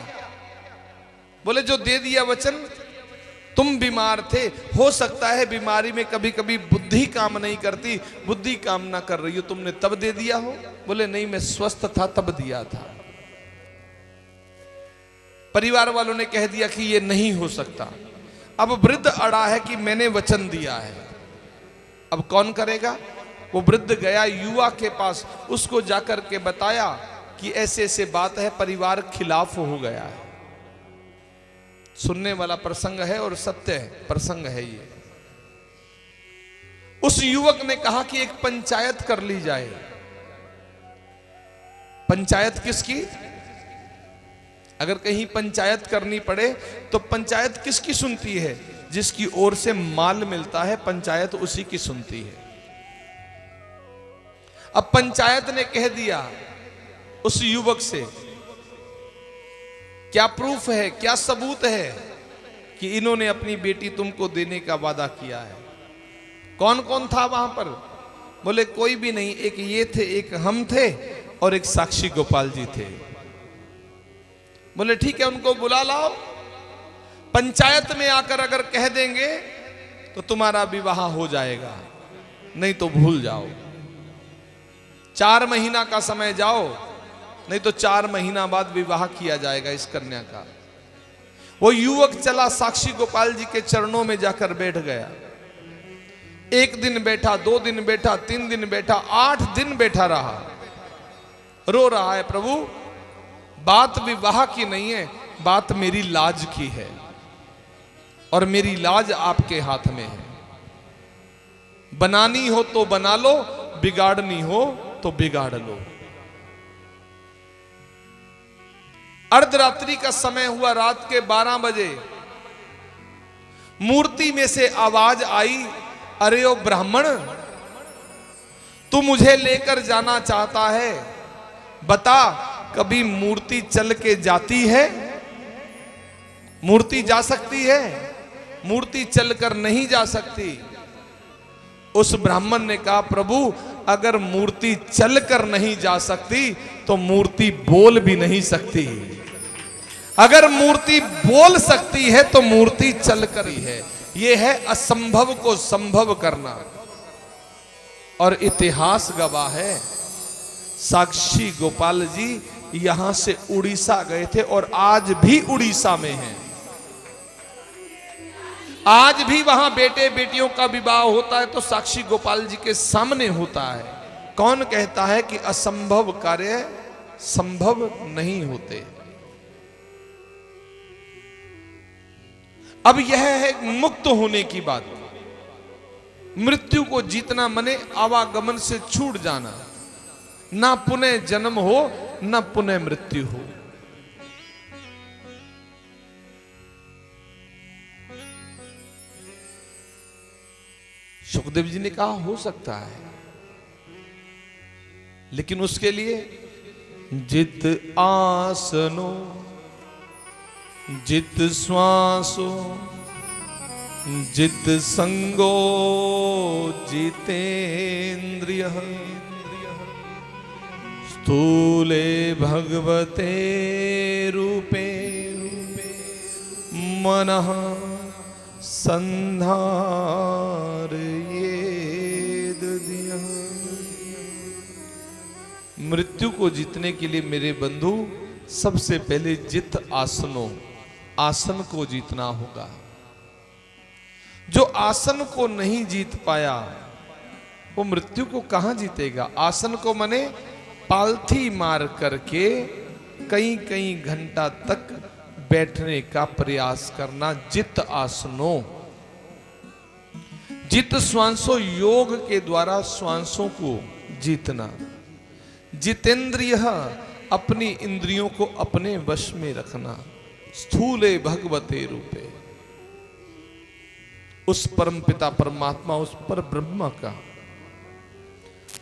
बोले जो दे दिया वचन। तुम बीमार थे, हो सकता है बीमारी में कभी कभी बुद्धि काम नहीं करती, बुद्धि काम ना कर रही हो, तुमने तब दे दिया हो? बोले नहीं, मैं स्वस्थ था तब दिया था। परिवार वालों ने कह दिया कि ये नहीं हो सकता। अब वृद्ध अड़ा है कि मैंने वचन दिया है। अब कौन करेगा? वो वृद्ध गया युवा के पास, उसको जाकर के बताया कि ऐसे ऐसे बात है, परिवार खिलाफ हो गया है। सुनने वाला प्रसंग है और सत्य है, प्रसंग है ये। उस युवक ने कहा कि एक पंचायत कर ली जाए। पंचायत किसकी? अगर कहीं पंचायत करनी पड़े तो पंचायत किसकी सुनती है? जिसकी ओर से माल मिलता है, पंचायत उसी की सुनती है। अब पंचायत ने कह दिया उस युवक से, क्या प्रूफ है, क्या सबूत है कि इन्होंने अपनी बेटी तुमको देने का वादा किया है? कौन कौन था वहां पर? बोले कोई भी नहीं, एक ये थे, एक हम थे और एक साक्षी गोपाल जी थे। बोले ठीक है, उनको बुला लाओ। पंचायत में आकर अगर कह देंगे तो तुम्हारा विवाह हो जाएगा। नहीं तो भूल जाओ। 4 महीना का समय जाओ, नहीं तो 4 महीना बाद विवाह किया जाएगा इस कन्या का। वो युवक चला साक्षी गोपाल जी के चरणों में जाकर बैठ गया। 1 दिन बैठा, 2 दिन बैठा, 3 दिन बैठा, 8 दिन बैठा रहा। रो रहा है, प्रभु बात विवाह की नहीं है, बात मेरी लाज की है, और मेरी लाज आपके हाथ में है। बनानी हो तो बना लो, बिगाड़नी हो तो बिगाड़ लो। अर्धरात्रि का समय हुआ, रात के 12 बजे मूर्ति में से आवाज आई, अरे ओ ब्राह्मण, तू मुझे लेकर जाना चाहता है, बता कभी मूर्ति चल के जाती है? मूर्ति जा सकती है? मूर्ति चलकर नहीं जा सकती। उस ब्राह्मण ने कहा, प्रभु अगर मूर्ति चलकर नहीं जा सकती तो मूर्ति बोल भी नहीं सकती। अगर मूर्ति बोल सकती है तो मूर्ति चलकर ही है। यह है असंभव को संभव करना। और इतिहास गवाह है, साक्षी गोपाल जी यहां से उड़ीसा गए थे और आज भी उड़ीसा में हैं। आज भी वहां बेटे बेटियों का विवाह होता है तो साक्षी गोपाल जी के सामने होता है। कौन कहता है कि असंभव कार्य संभव नहीं होते? अब यह है मुक्त होने की बात। मृत्यु को जीतना मने आवागमन से छूट जाना, ना पुनः जन्म हो ना पुनः मृत्यु हो। सुखदेव जी ने कहा हो सकता है, लेकिन उसके लिए जित आसनो जित श्वासो जित संगो जितेन्द्रिय स्थूले भगवते रूपे मनः संधारयेद दिया। मृत्यु को जीतने के लिए मेरे बंधु सबसे पहले जित आसनों, आसन को जीतना होगा। जो आसन को नहीं जीत पाया वो मृत्यु को कहां जीतेगा? आसन को मने पालथी मार करके कई कई घंटा तक बैठने का प्रयास करना, जित आसनों। जित श्वासों, योग के द्वारा श्वासों को जीतना। जितेंद्रिय, अपनी इंद्रियों को अपने वश में रखना। स्थूले भगवते रूपे, उस परम पिता परमात्मा, उस पर ब्रह्म का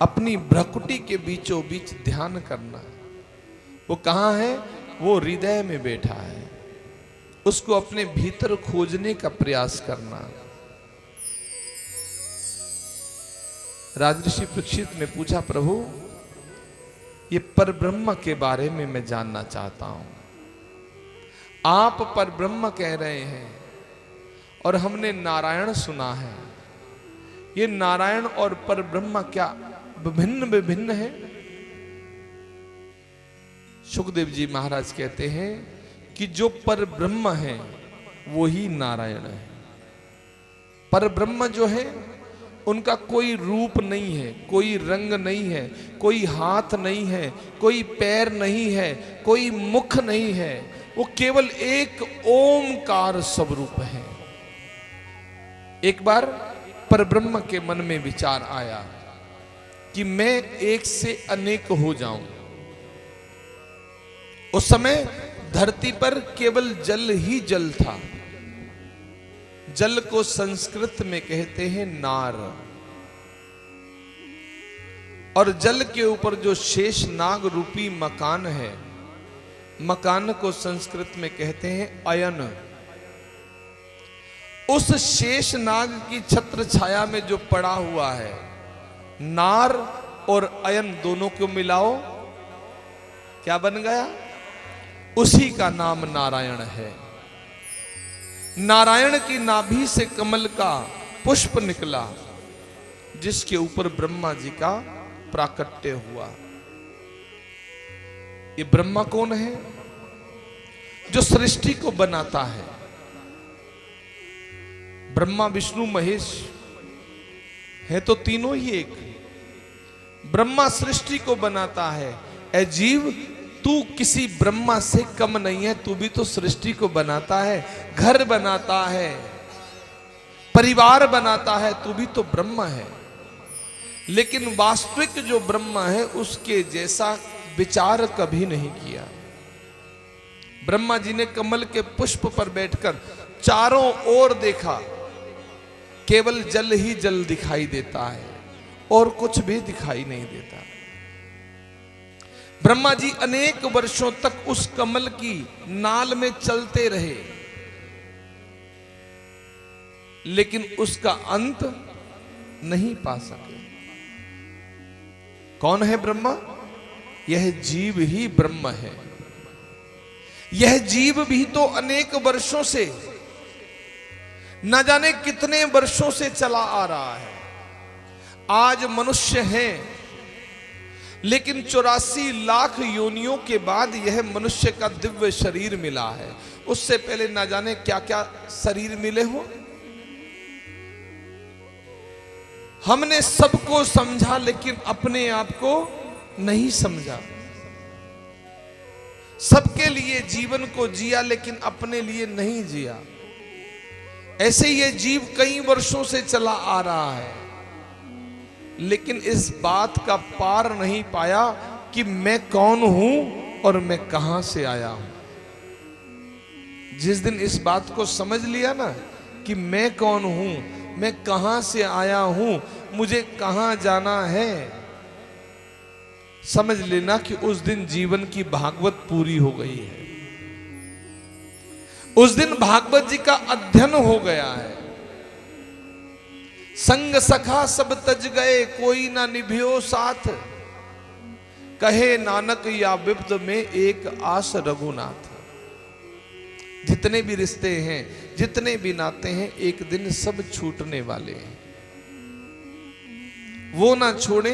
अपनी भ्रकुटी के बीचों बीच ध्यान करना। वो कहां है? वो हृदय में बैठा है। उसको अपने भीतर खोजने का प्रयास करना। राजऋषि परीक्षित ने पूछा, प्रभु ये परब्रह्म के बारे में मैं जानना चाहता हूं। आप परब्रह्म कह रहे हैं और हमने नारायण सुना है। ये नारायण और परब्रह्म क्या विभिन्न विभिन्न है? सुखदेव जी महाराज कहते हैं कि जो परब्रह्म है वो ही नारायण है। परब्रह्म जो है उनका कोई रूप नहीं है, कोई रंग नहीं है, कोई हाथ नहीं है, कोई पैर नहीं है, कोई मुख नहीं है। वो केवल एक ओमकार स्वरूप है। एक बार परब्रह्म के मन में विचार आया कि मैं एक से अनेक हो जाऊं। उस समय धरती पर केवल जल ही जल था। जल को संस्कृत में कहते हैं नार, और जल के ऊपर जो शेष नाग रूपी मकान है, मकान को संस्कृत में कहते हैं अयन। उस शेष नाग की छत्र छाया में जो पड़ा हुआ है, नार और अयन दोनों को मिलाओ, क्या बन गया? उसी का नाम नारायण है। नारायण की नाभि से कमल का पुष्प निकला जिसके ऊपर ब्रह्मा जी का प्राकट्य हुआ। ये ब्रह्मा कौन है? जो सृष्टि को बनाता है। ब्रह्मा विष्णु महेश है तो तीनों ही एक। ब्रह्मा सृष्टि को बनाता है। ए जीव, तू किसी ब्रह्मा से कम नहीं है, तू भी तो सृष्टि को बनाता है, घर बनाता है, परिवार बनाता है, तू भी तो ब्रह्मा है। लेकिन वास्तविक जो ब्रह्मा है उसके जैसा विचार कभी नहीं किया। ब्रह्मा जी ने कमल के पुष्प पर बैठकर चारों ओर देखा, केवल जल ही जल दिखाई देता है और कुछ भी दिखाई नहीं देता। ब्रह्मा जी अनेक वर्षों तक उस कमल की नाल में चलते रहे, लेकिन उसका अंत नहीं पा सके। कौन है ब्रह्मा? यह जीव ही ब्रह्म है। यह जीव भी तो अनेक वर्षों से, न जाने कितने वर्षों से चला आ रहा है। आज मनुष्य हैं, लेकिन 84 लाख योनियों के बाद यह मनुष्य का दिव्य शरीर मिला है। उससे पहले न जाने क्या क्या शरीर मिले हो। हमने सबको समझा लेकिन अपने आप को नहीं समझा। सबके लिए जीवन को जिया लेकिन अपने लिए नहीं जिया। ऐसे ये जीव कई वर्षों से चला आ रहा है, लेकिन इस बात का पार नहीं पाया कि मैं कौन हूं और मैं कहां से आया हूं। जिस दिन इस बात को समझ लिया ना कि मैं कौन हूं, मैं कहां से आया हूं, मुझे कहां जाना है, समझ लेना कि उस दिन जीवन की भागवत पूरी हो गई है। उस दिन भागवत जी का अध्ययन हो गया है। संग सखा सब तज गए, कोई ना निभियो साथ, कहे नानक या विप्त में एक आस रघुनाथ। जितने भी रिश्ते हैं, जितने भी नाते हैं, एक दिन सब छूटने वाले हैं। वो ना छोड़े,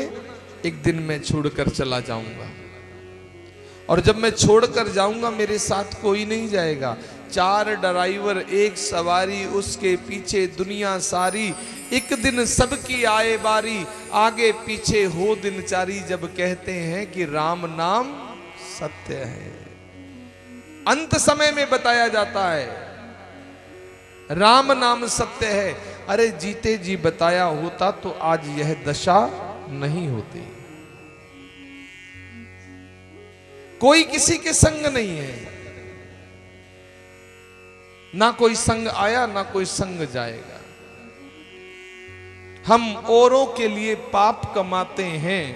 एक दिन मैं छोड़कर चला जाऊंगा, और जब मैं छोड़कर जाऊंगा मेरे साथ कोई नहीं जाएगा। 4 ड्राइवर एक सवारी, उसके पीछे दुनिया सारी। एक दिन सबकी आए बारी, आगे पीछे हो दिनचारी। जब कहते हैं कि राम नाम सत्य है, अंत समय में बताया जाता है राम नाम सत्य है। अरे जीते जी बताया होता तो आज यह दशा नहीं होती। कोई किसी के संग नहीं है, ना कोई संग आया ना कोई संग जाएगा। हम औरों के लिए पाप कमाते हैं,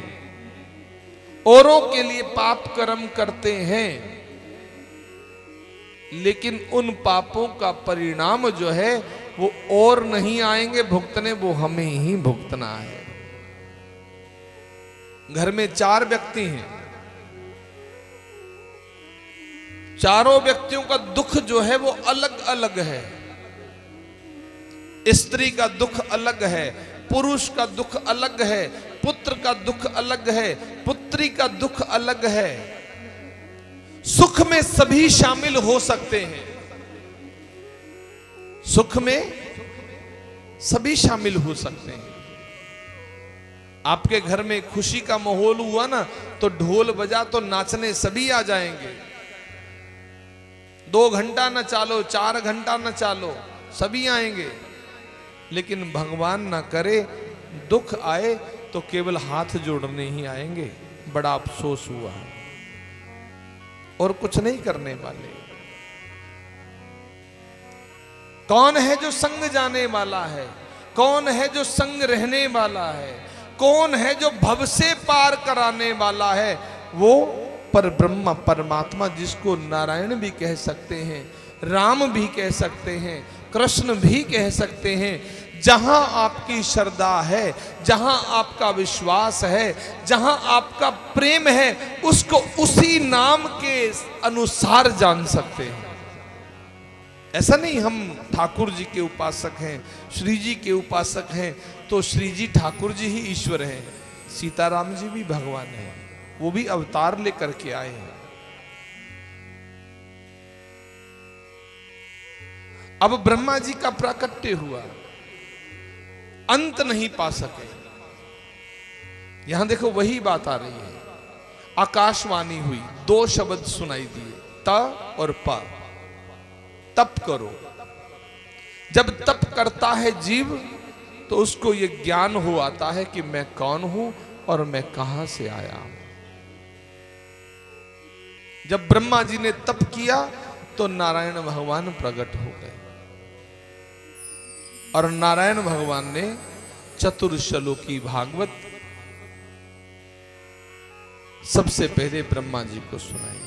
औरों के लिए पाप कर्म करते हैं, लेकिन उन पापों का परिणाम जो है वो और नहीं आएंगे भुगतने, वो हमें ही भुगतना है। घर में 4 व्यक्ति हैं, चारों व्यक्तियों का दुख जो है वो अलग अलग है। स्त्री का दुख अलग है, पुरुष का दुख अलग है, पुत्र का दुख अलग है, पुत्री का दुख अलग है। सुख में सभी शामिल हो सकते हैं, सुख में सभी शामिल हो सकते हैं। आपके घर में खुशी का माहौल हुआ ना, तो ढोल बजा तो नाचने सभी आ जाएंगे। 2 घंटा न चालो, 4 घंटा न चालो, सभी आएंगे। लेकिन भगवान ना करे दुख आए तो केवल हाथ जोड़ने ही आएंगे। बड़ा अफसोस हुआ, और कुछ नहीं करने वाले। कौन है जो संग जाने वाला है? कौन है जो संग रहने वाला है? कौन है जो भव से पार कराने वाला है? वो पर ब्रह्म परमात्मा, जिसको नारायण भी कह सकते हैं, राम भी कह सकते हैं, कृष्ण भी कह सकते हैं। जहां आपकी श्रद्धा है, जहां आपका विश्वास है, जहां आपका प्रेम है, उसको उसी नाम के अनुसार जान सकते हैं। ऐसा नहीं हम ठाकुर जी के उपासक हैं, श्री जी के उपासक हैं तो श्री जी ठाकुर जी ही ईश्वर हैं। सीताराम जी भी भगवान हैं, वो भी अवतार लेकर के आए हैं। अब ब्रह्मा जी का प्राकट्य हुआ, अंत नहीं पा सके। यहां देखो वही बात आ रही है। आकाशवाणी हुई, दो शब्द सुनाई दिए, त और प। तप करो। जब तप करता है जीव तो उसको यह ज्ञान हो आता है कि मैं कौन हूं और मैं कहां से आया हूं। जब ब्रह्मा जी ने तप किया तो नारायण भगवान प्रकट हो गए और नारायण भगवान ने चतुर्श्लोकी भागवत सबसे पहले ब्रह्मा जी को सुनाई।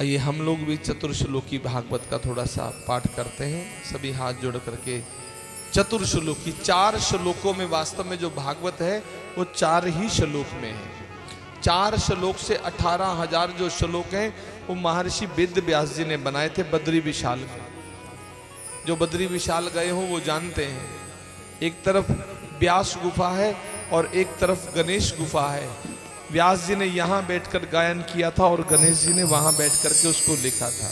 आइए हम लोग भी चतुर्श्लोकी भागवत का थोड़ा सा पाठ करते हैं, सभी हाथ जोड़ करके। चतुर्श्लोकी 4 श्लोकों में, वास्तव में जो भागवत है वो 4 ही श्लोक में है। 4 श्लोक से 18,000 जो श्लोक हैं वो महर्षि वेद व्यास जी ने बनाए थे बद्री विशाल में। जो बद्री विशाल गए हो वो जानते हैं, एक तरफ व्यास गुफा है और एक तरफ गणेश गुफा है। व्यास जी ने यहाँ बैठकर गायन किया था और गणेश जी ने वहां बैठ करके उसको लिखा था।